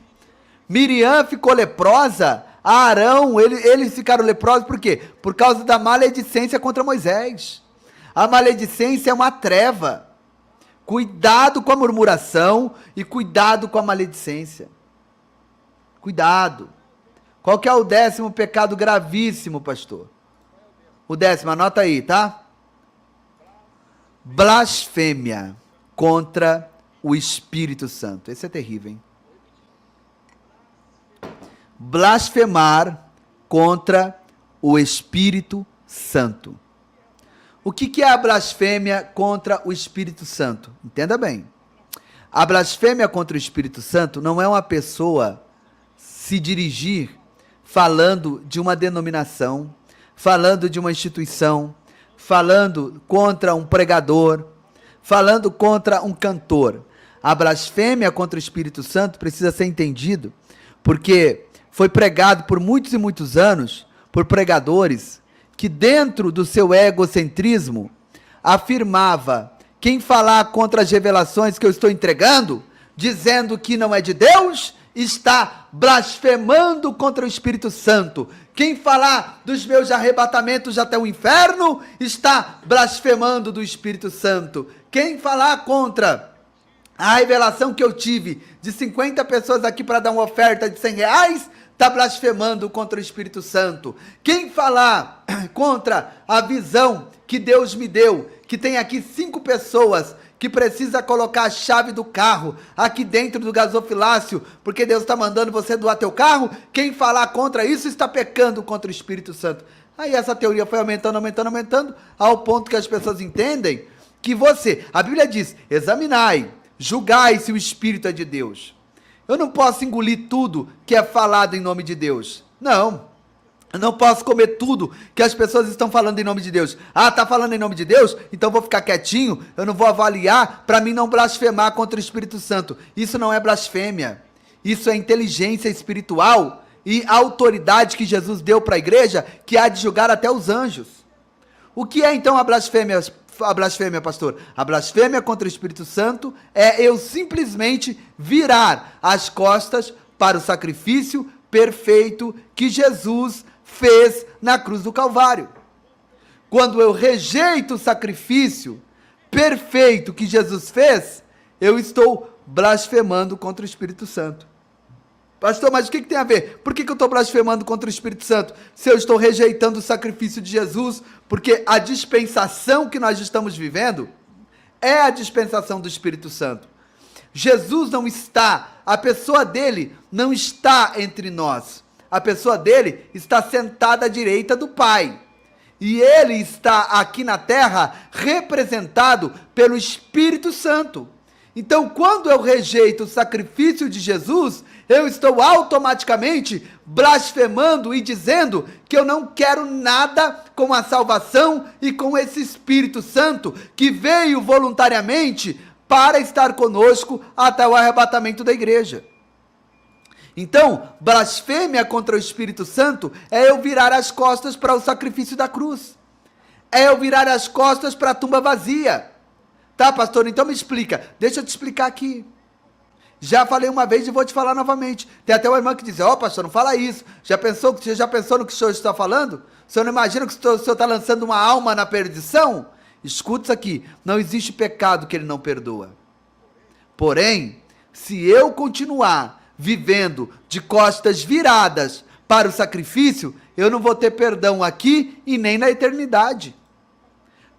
Miriam ficou leprosa, Arão, eles ficaram leprosos por quê? Por causa da maledicência contra Moisés. A maledicência é uma treva. Cuidado com a murmuração e cuidado com a maledicência. Cuidado. Qual que é o 10º pecado gravíssimo, pastor? O 10º, anota aí, tá? Blasfêmia contra o Espírito Santo. Esse é terrível, hein? Blasfemar contra o Espírito Santo. O que é a blasfêmia contra o Espírito Santo? Entenda bem. A blasfêmia contra o Espírito Santo não é uma pessoa se dirigir falando de uma denominação, falando de uma instituição, falando contra um pregador, falando contra um cantor. A blasfêmia contra o Espírito Santo precisa ser entendido porque foi pregado por muitos e muitos anos por pregadores que dentro do seu egocentrismo afirmava: quem falar contra as revelações que eu estou entregando, dizendo que não é de Deus, está blasfemando contra o Espírito Santo. Quem falar dos meus arrebatamentos até o inferno, está blasfemando do Espírito Santo. Quem falar contra A revelação que eu tive de 50 pessoas aqui para dar uma oferta de R$100, está blasfemando contra o Espírito Santo. Quem falar contra a visão que Deus me deu, que tem aqui 5 pessoas que precisa colocar a chave do carro aqui dentro do gasofilácio, porque Deus está mandando você doar teu carro, quem falar contra isso está pecando contra o Espírito Santo. Aí essa teoria foi aumentando, ao ponto que as pessoas entendem que a Bíblia diz, examinai, julgai se o Espírito é de Deus. Eu não posso engolir tudo que é falado em nome de Deus. Não. Eu não posso comer tudo que as pessoas estão falando em nome de Deus. Ah, está falando em nome de Deus? Então vou ficar quietinho, eu não vou avaliar para mim não blasfemar contra o Espírito Santo. Isso não é blasfêmia. Isso é inteligência espiritual e autoridade que Jesus deu para a igreja, que há de julgar até os anjos. O que é então a blasfêmia, pastor? A blasfêmia contra o Espírito Santo é eu simplesmente virar as costas para o sacrifício perfeito que Jesus fez na cruz do Calvário. Quando eu rejeito o sacrifício perfeito que Jesus fez, eu estou blasfemando contra o Espírito Santo. Pastor, mas o que tem a ver? Por que eu estou blasfemando contra o Espírito Santo? Se eu estou rejeitando o sacrifício de Jesus, porque a dispensação que nós estamos vivendo é a dispensação do Espírito Santo. Jesus não está, a pessoa dele não está entre nós. A pessoa dele está sentada à direita do Pai. E ele está aqui na terra representado pelo Espírito Santo. Então, quando eu rejeito o sacrifício de Jesus, eu estou automaticamente blasfemando e dizendo que eu não quero nada com a salvação e com esse Espírito Santo que veio voluntariamente para estar conosco até o arrebatamento da igreja. Então, blasfêmia contra o Espírito Santo é eu virar as costas para o sacrifício da cruz. É eu virar as costas para a tumba vazia. Tá, pastor? Então me explica. Deixa eu te explicar aqui. Já falei uma vez e vou te falar novamente. Tem até uma irmã que diz, pastor, não fala isso. Você já pensou no que o senhor está falando? O senhor não imagina que o senhor está lançando uma alma na perdição? Escuta isso aqui. Não existe pecado que ele não perdoa. Porém, se eu continuar vivendo de costas viradas para o sacrifício, eu não vou ter perdão aqui e nem na eternidade.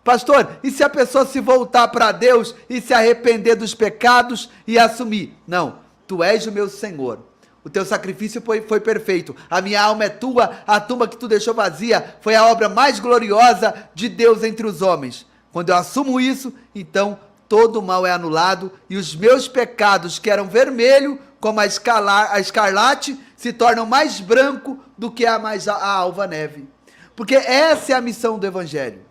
Pastor, e se a pessoa se voltar para Deus e se arrepender dos pecados e assumir? Não, tu és o meu Senhor. O teu sacrifício foi perfeito. A minha alma é tua, a tumba que tu deixou vazia foi a obra mais gloriosa de Deus entre os homens. Quando eu assumo isso, então todo o mal é anulado e os meus pecados, que eram vermelho, como a escarlate, se tornam mais branco do que a alva neve. Porque essa é a missão do Evangelho.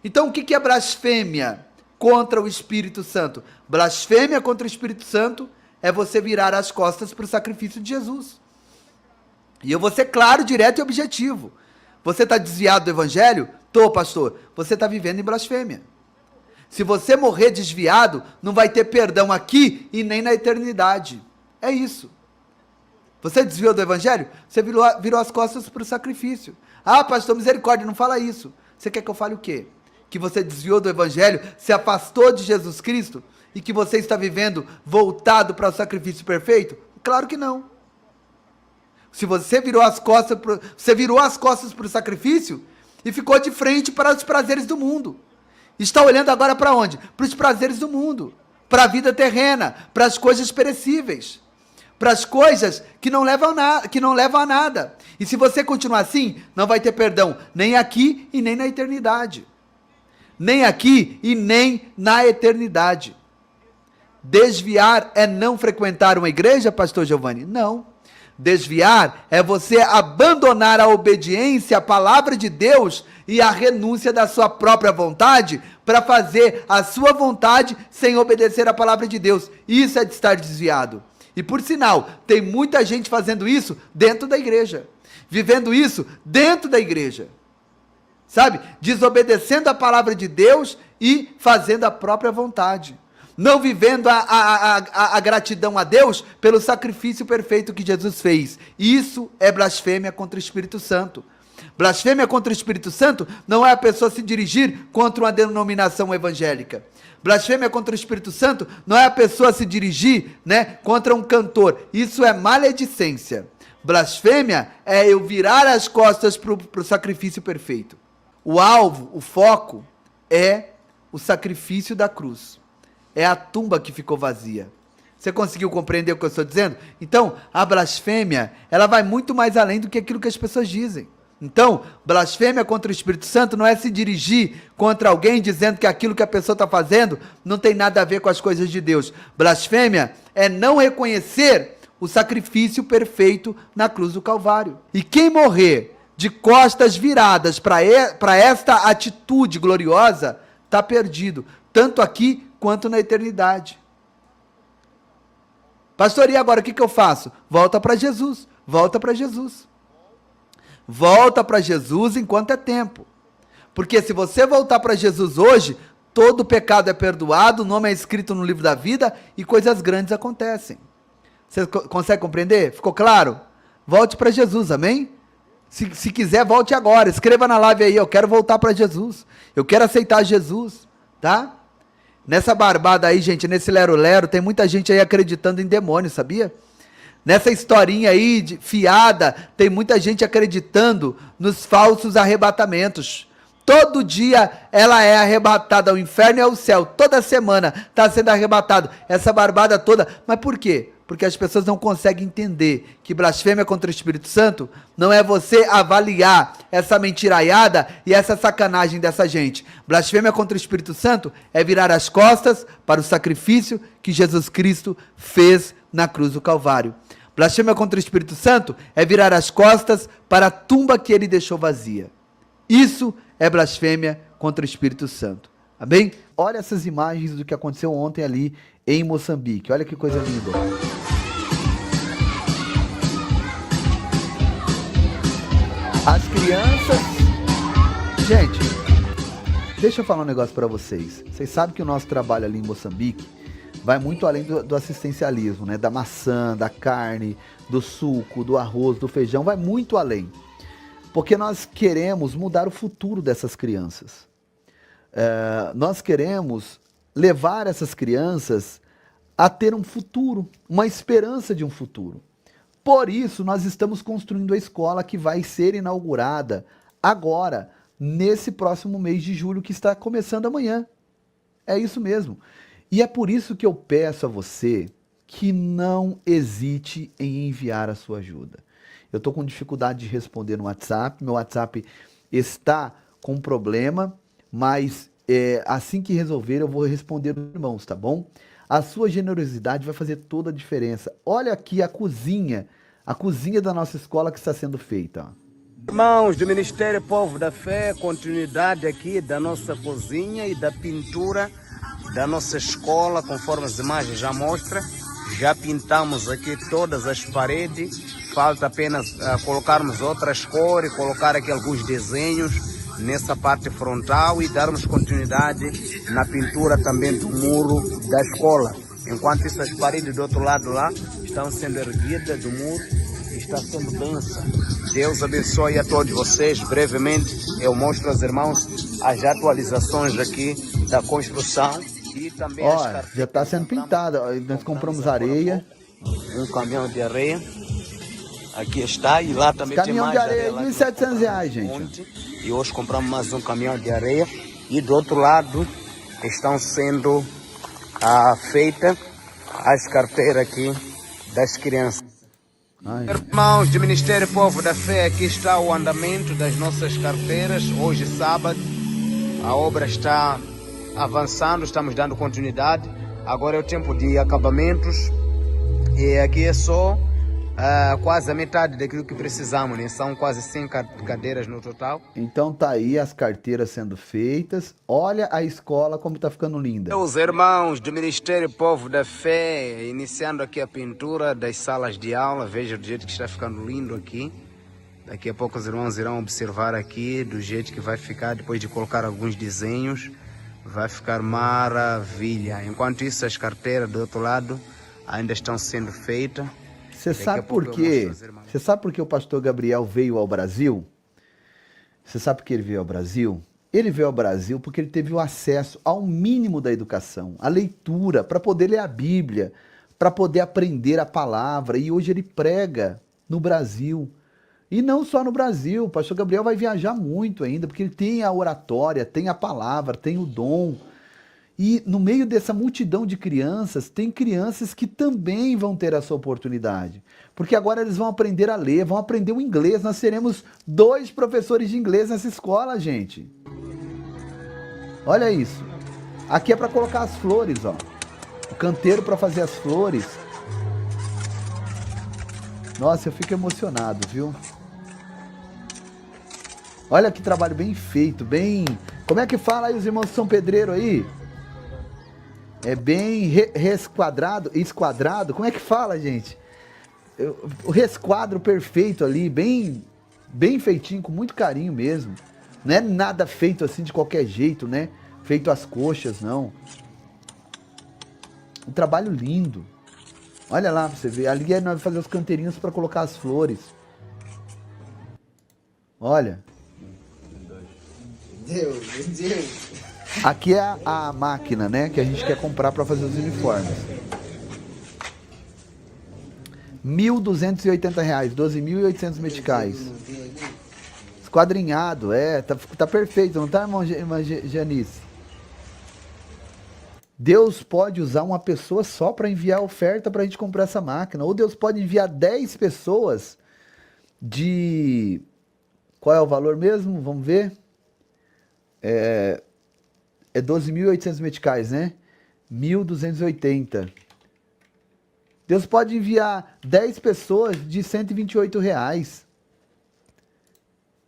Então, o que é blasfêmia contra o Espírito Santo? Blasfêmia contra o Espírito Santo é você virar as costas para o sacrifício de Jesus. E eu vou ser claro, direto e objetivo. Você está desviado do Evangelho? Tô, pastor. Você está vivendo em blasfêmia. Se você morrer desviado, não vai ter perdão aqui e nem na eternidade. É isso. Você desviou do Evangelho? Você virou as costas para o sacrifício. Ah, pastor, misericórdia, não fala isso. Você quer que eu fale o quê? Que você desviou do Evangelho, se afastou de Jesus Cristo e que você está vivendo voltado para o sacrifício perfeito? Claro que não. Se você virou as costas para o sacrifício e ficou de frente para os prazeres do mundo. Está olhando agora para onde? Para os prazeres do mundo, para a vida terrena, para as coisas perecíveis, para as coisas que não levam a nada. E se você continuar assim, não vai ter perdão nem aqui e nem na eternidade. Nem aqui e nem na eternidade. Desviar é não frequentar uma igreja, pastor Giovanni? Não. Desviar é você abandonar a obediência à palavra de Deus e a renúncia da sua própria vontade para fazer a sua vontade sem obedecer à palavra de Deus. Isso é de estar desviado. E por sinal, tem muita gente fazendo isso dentro da igreja, vivendo isso dentro da igreja, sabe? Desobedecendo a palavra de Deus e fazendo a própria vontade. Não vivendo a gratidão a Deus pelo sacrifício perfeito que Jesus fez. Isso é blasfêmia contra o Espírito Santo. Blasfêmia contra o Espírito Santo não é a pessoa se dirigir contra uma denominação evangélica. Blasfêmia contra o Espírito Santo não é a pessoa se dirigir, né, contra um cantor. Isso é maledicência. Blasfêmia é eu virar as costas para o sacrifício perfeito. O alvo, o foco, é o sacrifício da cruz. É a tumba que ficou vazia. Você conseguiu compreender o que eu estou dizendo? Então, a blasfêmia, ela vai muito mais além do que aquilo que as pessoas dizem. Então, blasfêmia contra o Espírito Santo não é se dirigir contra alguém dizendo que aquilo que a pessoa está fazendo não tem nada a ver com as coisas de Deus. Blasfêmia é não reconhecer o sacrifício perfeito na cruz do Calvário. E quem morrer de costas viradas para esta atitude gloriosa, está perdido, tanto aqui quanto na eternidade. Pastor, e agora o que eu faço? Volta para Jesus, volta para Jesus. Volta para Jesus enquanto é tempo. Porque se você voltar para Jesus hoje, todo pecado é perdoado, o nome é escrito no livro da vida e coisas grandes acontecem. Você consegue compreender? Ficou claro? Volte para Jesus, amém? Se quiser, volte agora. Escreva na live aí, eu quero voltar para Jesus. Eu quero aceitar Jesus, tá? Nessa barbada aí, gente, nesse lero-lero, tem muita gente aí acreditando em demônio, sabia? Nessa historinha aí de fiada, tem muita gente acreditando nos falsos arrebatamentos. Todo dia ela é arrebatada ao inferno e ao céu. Toda semana está sendo arrebatado. Essa barbada toda. Mas por quê? Porque as pessoas não conseguem entender que blasfêmia contra o Espírito Santo não é você avaliar essa mentiraiada e essa sacanagem dessa gente. Blasfêmia contra o Espírito Santo é virar as costas para o sacrifício que Jesus Cristo fez na cruz do Calvário. Blasfêmia contra o Espírito Santo é virar as costas para a tumba que ele deixou vazia. Isso é blasfêmia contra o Espírito Santo. Amém? Olha essas imagens do que aconteceu ontem ali em Moçambique. Olha que coisa linda. As crianças... Gente, deixa eu falar um negócio para vocês. Vocês sabem que o nosso trabalho ali em Moçambique vai muito além do assistencialismo, né? Da maçã, da carne, do suco, do arroz, do feijão, vai muito além. Porque nós queremos mudar o futuro dessas crianças. Nós queremos levar essas crianças a ter um futuro, uma esperança de um futuro. Por isso, nós estamos construindo a escola que vai ser inaugurada agora, nesse próximo mês de julho, que está começando amanhã. É isso mesmo. E é por isso que eu peço a você que não hesite em enviar a sua ajuda. Eu estou com dificuldade de responder no WhatsApp, meu WhatsApp está com problema, mas assim que resolver eu vou responder os irmãos, tá bom? A sua generosidade vai fazer toda a diferença. Olha aqui a cozinha da nossa escola que está sendo feita. Ó. Irmãos do Ministério Povo da Fé, continuidade aqui da nossa cozinha e da pintura da nossa escola, conforme as imagens já mostram. Já pintamos aqui todas as paredes, falta apenas colocarmos outras cores, colocar aqui alguns desenhos nessa parte frontal e darmos continuidade na pintura também do muro da escola. Enquanto isso, as paredes do outro lado lá estão sendo erguidas do muro e está sendo bênção. Deus abençoe a todos vocês. Brevemente eu mostro aos irmãos as atualizações aqui da construção. E também já está sendo pintada. Nós compramos areia. Um caminhão de areia. Aqui está. E lá também tem mais areia. Caminhão de areia, R$ 1.700, gente. E hoje compramos mais um caminhão de areia. E do outro lado estão sendo feitas as carteiras aqui das crianças. Ai. Irmãos do Ministério Povo da Fé, aqui está o andamento das nossas carteiras. Hoje, sábado, a obra está avançando, estamos dando continuidade. Agora é o tempo de acabamentos e aqui é só quase a metade daquilo que precisamos, né? São quase 100 cadeiras no total. Então tá aí as carteiras sendo feitas. Olha a escola como tá ficando linda. Os irmãos do Ministério Povo da Fé, iniciando aqui a pintura das salas de aula. Veja do jeito que está ficando lindo aqui. Daqui a pouco os irmãos irão observar aqui do jeito que vai ficar depois de colocar alguns desenhos. Vai ficar maravilha. Enquanto isso, as carteiras do outro lado ainda estão sendo feitas. Você sabe por quê? Você sabe por que o pastor Gabriel veio ao Brasil? Você sabe por que ele veio ao Brasil? Ele veio ao Brasil porque ele teve o acesso ao mínimo da educação, a leitura, para poder ler a Bíblia, para poder aprender a palavra. E hoje ele prega no Brasil. E não só no Brasil, o pastor Gabriel vai viajar muito ainda, porque ele tem a oratória, tem a palavra, tem o dom. E no meio dessa multidão de crianças, tem crianças que também vão ter essa oportunidade. Porque agora eles vão aprender a ler, vão aprender o inglês. Nós teremos 2 professores de inglês nessa escola, gente. Olha isso. Aqui é para colocar as flores, ó. O canteiro para fazer as flores. Nossa, eu fico emocionado, viu? Olha que trabalho bem feito, bem... Como é que fala aí os irmãos de São Pedreiro aí? É bem esquadrado. Como é que fala, gente? O resquadro perfeito ali, bem feitinho, com muito carinho mesmo. Não é nada feito assim de qualquer jeito, né? Feito às coxas, não. Um trabalho lindo. Olha lá pra você ver. Ali nós vamos fazer os canteirinhos para colocar as flores. Olha. Deus. Aqui é a máquina, né? Que a gente quer comprar para fazer os uniformes. R$ 1.280, 12.800 meticais. Esquadrinhado, tá perfeito, não tá, irmã Janice? Deus pode usar uma pessoa só para enviar oferta para a gente comprar essa máquina. Ou Deus pode enviar 10 pessoas de... Qual é o valor mesmo? Vamos ver. É 12.800 meticais, né? 1.280. Deus pode enviar 10 pessoas de R$ 128.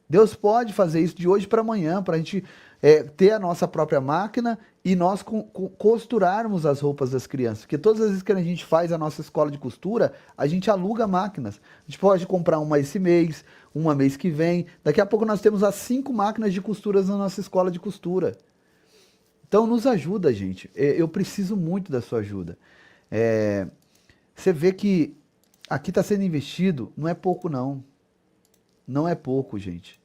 Deus pode fazer isso de hoje para amanhã, para a gente ter a nossa própria máquina e nós costurarmos as roupas das crianças. Porque todas as vezes que a gente faz a nossa escola de costura, a gente aluga máquinas. A gente pode comprar uma esse mês, uma mês que vem. Daqui a pouco nós temos as 5 máquinas de costuras na nossa escola de costura. Então nos ajuda, gente. Eu preciso muito da sua ajuda. Você vê que aqui está sendo investido, não é pouco não. Não é pouco, gente.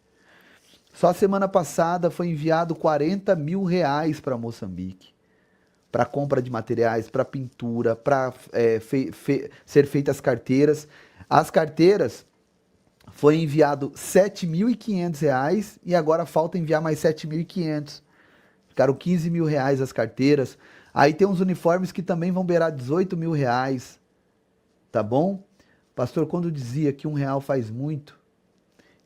Só semana passada foi enviado R$ 40 mil para Moçambique. Para compra de materiais, para pintura, para ser feitas carteiras. As carteiras foi enviado R$ 7.500 e agora falta enviar mais 7.500. Ficaram R$ 15 mil as carteiras. Aí tem uns uniformes que também vão beirar R$ 18 mil. Tá bom? Pastor, quando dizia que R$ 1 faz muito,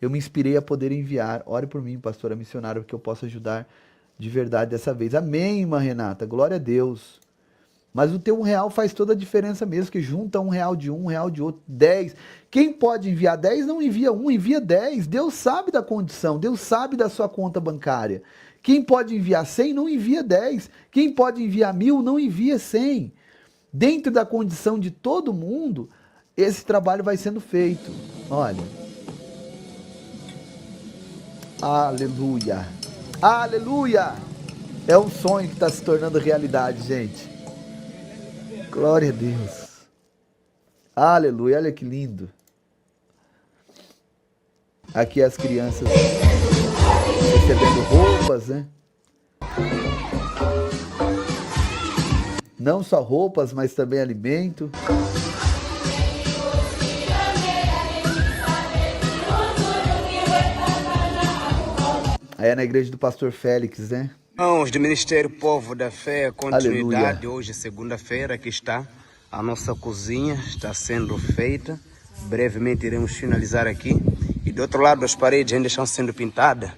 eu me inspirei a poder enviar. Ore por mim, pastora missionária, que eu possa ajudar de verdade dessa vez. Amém, irmã Renata. Glória a Deus. Mas o teu R$ 1 faz toda a diferença mesmo, que junta R$ 1 de um, R$ 1 de outro, 10. Quem pode enviar 10 não envia 1, envia 10. Deus sabe da condição, Deus sabe da sua conta bancária. Quem pode enviar 100 não envia 10. Quem pode enviar 1.000 não envia 100. Dentro da condição de todo mundo, esse trabalho vai sendo feito. Olha. Aleluia. Aleluia. É um sonho que está se tornando realidade, gente. Glória a Deus. Aleluia. Olha que lindo. Aqui as crianças recebendo roupas, né? Não só roupas, mas também alimento. Aí é na igreja do pastor Félix, né? Irmãos do Ministério Povo da Fé, continuidade. Aleluia. Hoje, segunda-feira, aqui está a nossa cozinha, está sendo feita. Brevemente iremos finalizar aqui. E do outro lado as paredes ainda estão sendo pintadas.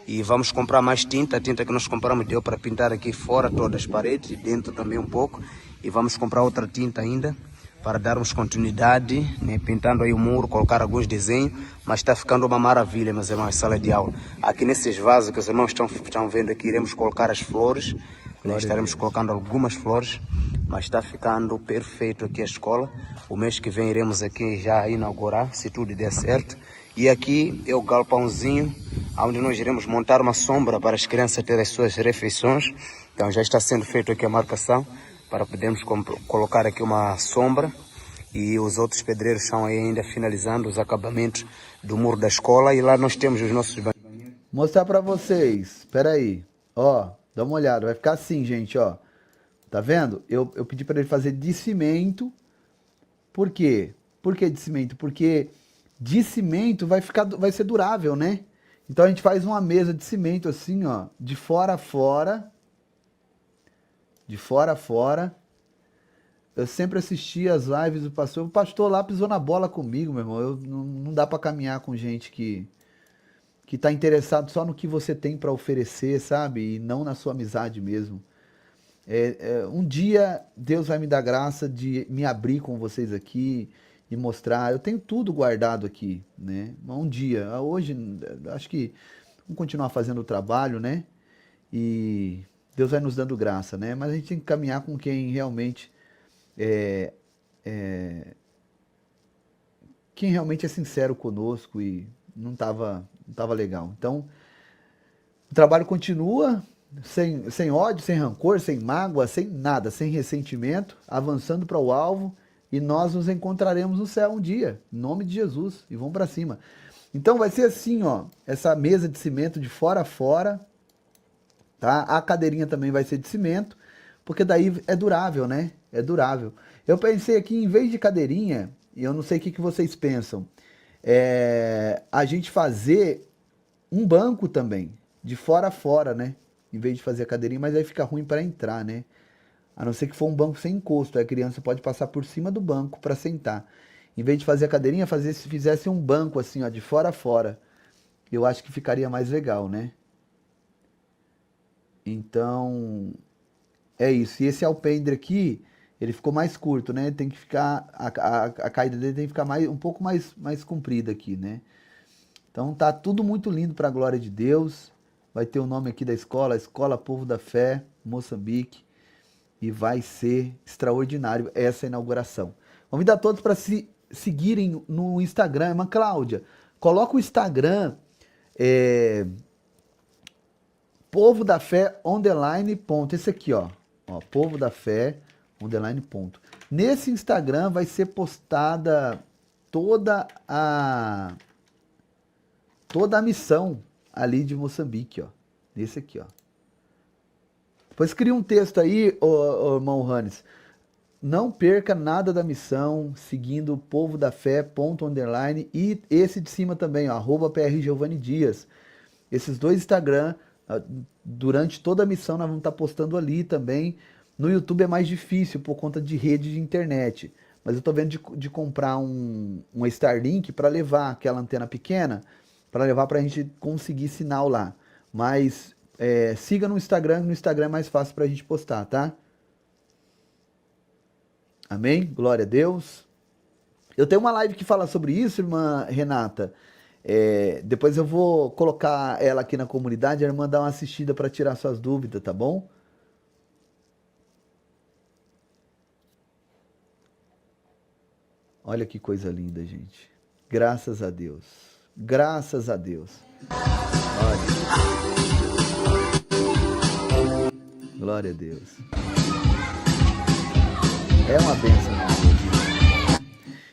E vamos comprar mais tinta. A tinta que nós compramos deu para pintar aqui fora todas as paredes e dentro também um pouco. E vamos comprar outra tinta ainda para darmos continuidade, né, pintando aí o muro, colocar alguns desenhos, mas está ficando uma maravilha, meus irmãos, sala de aula. Aqui nesses vasos que os irmãos estão vendo aqui, iremos colocar as flores, né, estaremos colocando algumas flores, mas está ficando perfeito aqui a escola. O mês que vem iremos aqui já inaugurar, se tudo der certo. E aqui é o galpãozinho, onde nós iremos montar uma sombra para as crianças terem as suas refeições. Então já está sendo feito aqui a marcação, para podermos colocar aqui uma sombra, e os outros pedreiros estão aí ainda finalizando os acabamentos do muro da escola, e lá nós temos os nossos banheiros. Mostrar pra vocês. Espera aí. Ó, dá uma olhada. Vai ficar assim, gente, ó. Tá vendo? Eu pedi pra ele fazer de cimento. Por quê? Por que de cimento? Porque de cimento vai ser durável, né? Então a gente faz uma mesa de cimento assim, ó, de fora a fora. De fora a fora. Eu sempre assisti as lives do pastor. O pastor lá pisou na bola comigo, meu irmão. Não dá pra caminhar com gente que tá interessado só no que você tem pra oferecer, sabe? E não na sua amizade mesmo. Um dia Deus vai me dar graça de me abrir com vocês aqui e mostrar. Eu tenho tudo guardado aqui, né? Mas um dia, hoje, acho que vamos continuar fazendo o trabalho, né? E Deus vai nos dando graça, né? Mas a gente tem que caminhar com quem realmente é, é, quem realmente é sincero conosco e não tava legal. Então, o trabalho continua sem ódio, sem rancor, sem mágoa, sem nada, sem ressentimento, avançando para o alvo e nós nos encontraremos no céu um dia, em nome de Jesus, e vamos para cima. Então vai ser assim, ó, essa mesa de cimento de fora a fora, tá? A cadeirinha também vai ser de cimento, porque daí é durável, né? É durável. Eu pensei aqui, em vez de cadeirinha, e eu não sei o que vocês pensam, a gente fazer um banco também, de fora a fora, né? Em vez de fazer a cadeirinha, mas aí fica ruim para entrar, né? A não ser que for um banco sem encosto, aí a criança pode passar por cima do banco para sentar. Em vez de fazer a cadeirinha, se fizesse um banco assim, ó, de fora a fora, eu acho que ficaria mais legal, né? Então, é isso. E esse alpendre aqui, ele ficou mais curto, né? Tem que ficar, a caída dele tem que ficar um pouco mais comprida aqui, né? Então tá tudo muito lindo para a glória de Deus. Vai ter o nome aqui da escola, Escola Povo da Fé, Moçambique, e vai ser extraordinário essa inauguração. Convido a todos para se seguirem no Instagram. Irmã Cláudia, coloca o Instagram, é, Povo da Fé underline ponto. Esse aqui, ó, Povo da Fé underline ponto. Nesse Instagram vai ser postada toda a toda a missão ali de Moçambique, ó. Nesse aqui, ó. Depois cria um texto aí, ô irmão Hannes. Não perca nada da missão, seguindo o Povo da Fé, ponto underline, e esse de cima também, ó, arroba PR Giovanni Dias. Esses dois Instagram, durante toda a missão, nós vamos estar postando ali também. No YouTube é mais difícil por conta de rede de internet. Mas eu tô vendo de comprar uma Starlink para levar aquela antena pequena, para levar para a gente conseguir sinal lá. Mas siga no Instagram é mais fácil para a gente postar, tá? Amém? Glória a Deus. Eu tenho uma live que fala sobre isso, irmã Renata. Depois eu vou colocar ela aqui na comunidade, a irmã dá uma assistida para tirar suas dúvidas, tá bom? Olha que coisa linda, gente. Graças a Deus. Graças a Deus. Olha. Glória a Deus. É uma bênção.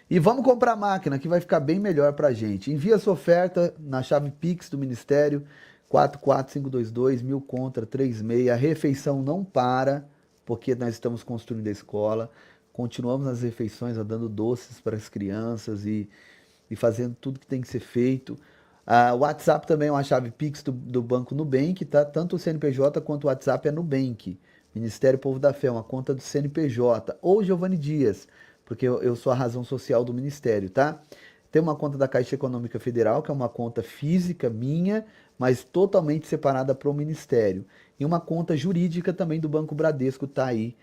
E vamos comprar a máquina que vai ficar bem melhor pra gente. Envia sua oferta na chave Pix do Ministério 44522 contra 36. A refeição não para, porque nós estamos construindo a escola. Continuamos nas refeições, dando doces para as crianças e fazendo tudo que tem que ser feito. O WhatsApp também é uma chave Pix do Banco Nubank, tá? Tanto o CNPJ quanto o WhatsApp é Nubank. Ministério Povo da Fé, uma conta do CNPJ. Ou Giovanni Dias, porque eu sou a razão social do ministério, tá? Tem uma conta da Caixa Econômica Federal, que é uma conta física minha, mas totalmente separada para o ministério. E uma conta jurídica também do Banco Bradesco, tá aí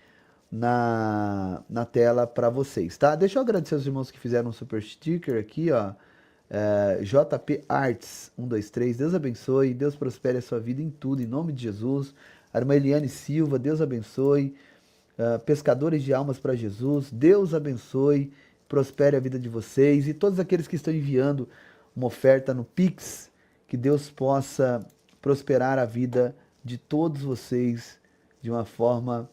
na tela para vocês, tá? Deixa eu agradecer aos irmãos que fizeram um super sticker aqui, ó. JP Arts 123, Deus abençoe, Deus prospere a sua vida em tudo, em nome de Jesus. A irmã Eliane Silva, Deus abençoe. Pescadores de almas para Jesus, Deus abençoe, prospere a vida de vocês e todos aqueles que estão enviando uma oferta no Pix, que Deus possa prosperar a vida de todos vocês de uma forma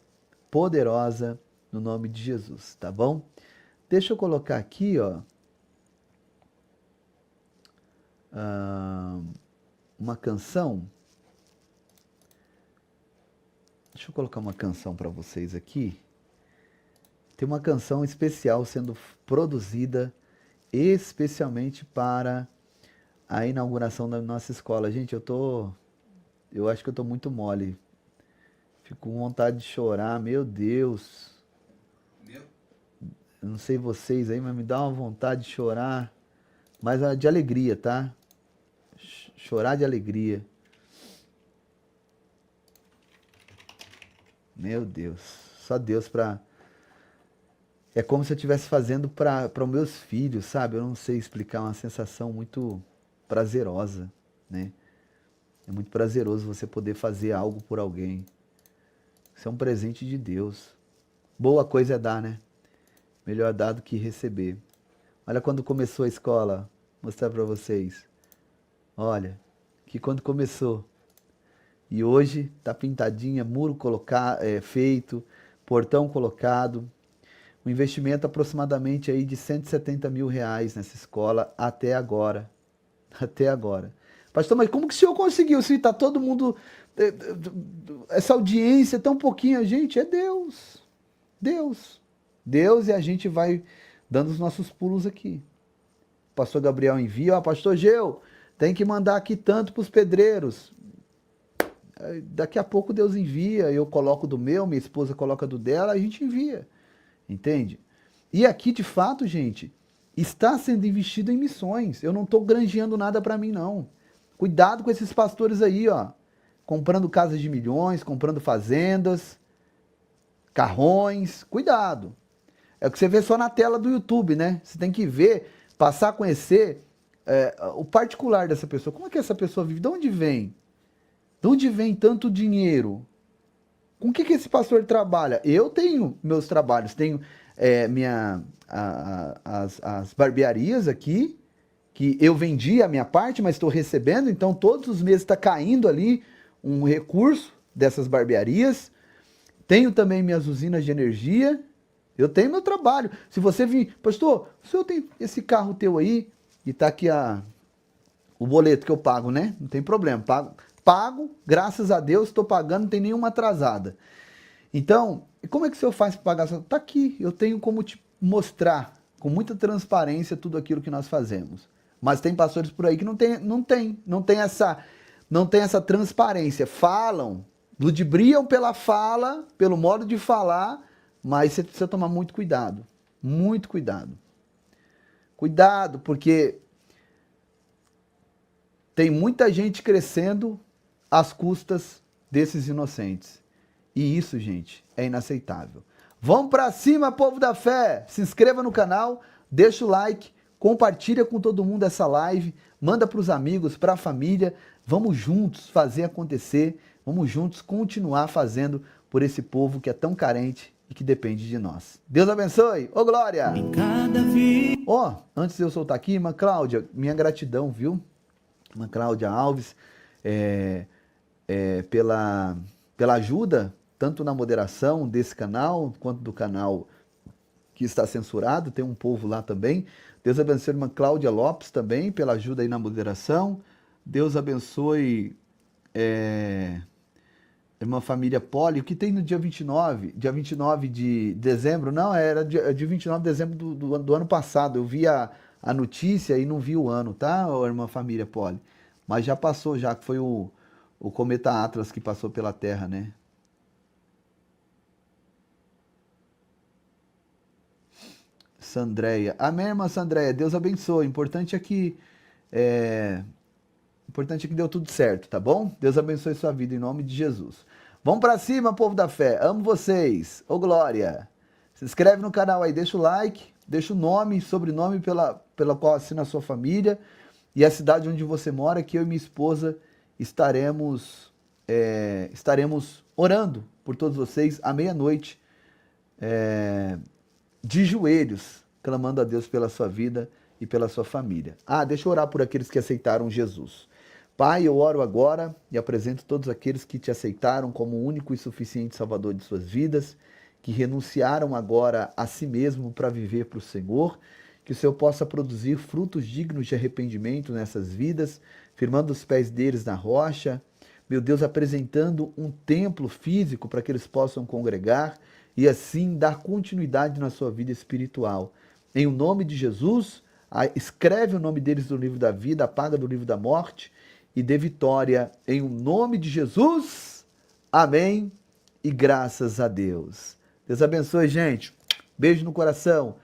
poderosa no nome de Jesus, tá bom? Deixa eu colocar aqui, ó, uma canção. Deixa eu colocar uma canção para vocês aqui. Tem uma canção especial sendo produzida especialmente para a inauguração da nossa escola. Gente, eu acho que eu tô muito mole. Fico com vontade de chorar, meu Deus. Eu não sei vocês aí, mas me dá uma vontade de chorar. Mas de alegria, tá? Chorar de alegria. Meu Deus. Só Deus pra... É como se eu estivesse fazendo para os meus filhos, sabe? Eu não sei explicar, uma sensação muito prazerosa, né? É muito prazeroso você poder fazer algo por alguém. Isso é um presente de Deus. Boa coisa é dar, né? Melhor dar do que receber. Olha quando começou a escola, vou mostrar para vocês. Olha, que quando começou. E hoje tá pintadinha, muro colocado, feito, portão colocado. Um investimento aproximadamente aí de R$170 mil nessa escola até agora. Até agora. Pastor, mas como que o senhor conseguiu? Se tá todo mundo... Essa audiência, tão pouquinho, gente, é Deus. Deus. Deus, e a gente vai dando os nossos pulos aqui. O pastor Gabriel envia, pastor Geu, tem que mandar aqui tanto para os pedreiros. Daqui a pouco Deus envia, eu coloco do meu, minha esposa coloca do dela, a gente envia. Entende? E aqui, de fato, gente, está sendo investido em missões. Eu não estou granjeando nada para mim, não. Cuidado com esses pastores aí, ó. Comprando casas de milhões, comprando fazendas, carrões. Cuidado. É o que você vê só na tela do YouTube, né? Você tem que ver, passar a conhecer o particular dessa pessoa. Como é que essa pessoa vive? De onde vem? De onde vem tanto dinheiro? Com o que esse pastor trabalha? Eu tenho meus trabalhos, tenho as barbearias aqui, que eu vendi a minha parte, mas estou recebendo, então todos os meses está caindo ali um recurso dessas barbearias. Tenho também minhas usinas de energia, eu tenho meu trabalho. Se você vir, pastor, o senhor tem esse carro teu aí, e tá aqui o boleto que eu pago, né? Não tem problema, pago, graças a Deus, estou pagando, não tem nenhuma atrasada. Então, como é que o senhor faz para pagar? Está aqui, eu tenho como te mostrar com muita transparência tudo aquilo que nós fazemos. Mas tem pastores por aí que não tem essa transparência. Falam, ludibriam pela fala, pelo modo de falar, mas você precisa tomar muito cuidado. Muito cuidado. Cuidado, porque tem muita gente crescendo às custas desses inocentes. E isso, gente, é inaceitável. Vamos pra cima, povo da fé! Se inscreva no canal, deixa o like, compartilha com todo mundo essa live, manda para os amigos, para a família. Vamos juntos fazer acontecer, vamos juntos continuar fazendo por esse povo que é tão carente e que depende de nós. Deus abençoe! Ô, glória! Ó, antes de eu soltar aqui, irmã Cláudia, minha gratidão, viu? Irmã Cláudia Alves, pela ajuda, tanto na moderação desse canal, quanto do canal que está censurado, tem um povo lá também. Deus abençoe a irmã Cláudia Lopes também, pela ajuda aí na moderação. Deus abençoe a irmã família Poli, o que tem no dia 29? Dia 29 de dezembro? Não, era dia 29 de dezembro do ano passado. Eu vi a notícia e não vi o ano, tá, irmã família Poli? Mas já passou, já que foi o cometa Atlas que passou pela Terra, né? Sandréia. Amém, irmã Sandréia. Deus abençoe. Importante é que deu tudo certo, tá bom? Deus abençoe sua vida em nome de Jesus. Vamos pra cima, povo da fé. Amo vocês. Ô, glória. Se inscreve no canal aí, deixa o like, deixa o nome, sobrenome pela qual assina a sua família e a cidade onde você mora, que eu e minha esposa estaremos orando por todos vocês à meia-noite, de joelhos, clamando a Deus pela sua vida e pela sua família. Deixa eu orar por aqueles que aceitaram Jesus. Pai, eu oro agora e apresento todos aqueles que te aceitaram como o único e suficiente Salvador de suas vidas, que renunciaram agora a si mesmo para viver para o Senhor, que o Senhor possa produzir frutos dignos de arrependimento nessas vidas, firmando os pés deles na rocha, meu Deus, apresentando um templo físico para que eles possam congregar e assim dar continuidade na sua vida espiritual. Em o nome de Jesus, escreve o nome deles no livro da vida, apaga do livro da morte e dê vitória. Em o nome de Jesus, amém e graças a Deus. Deus abençoe, gente. Beijo no coração.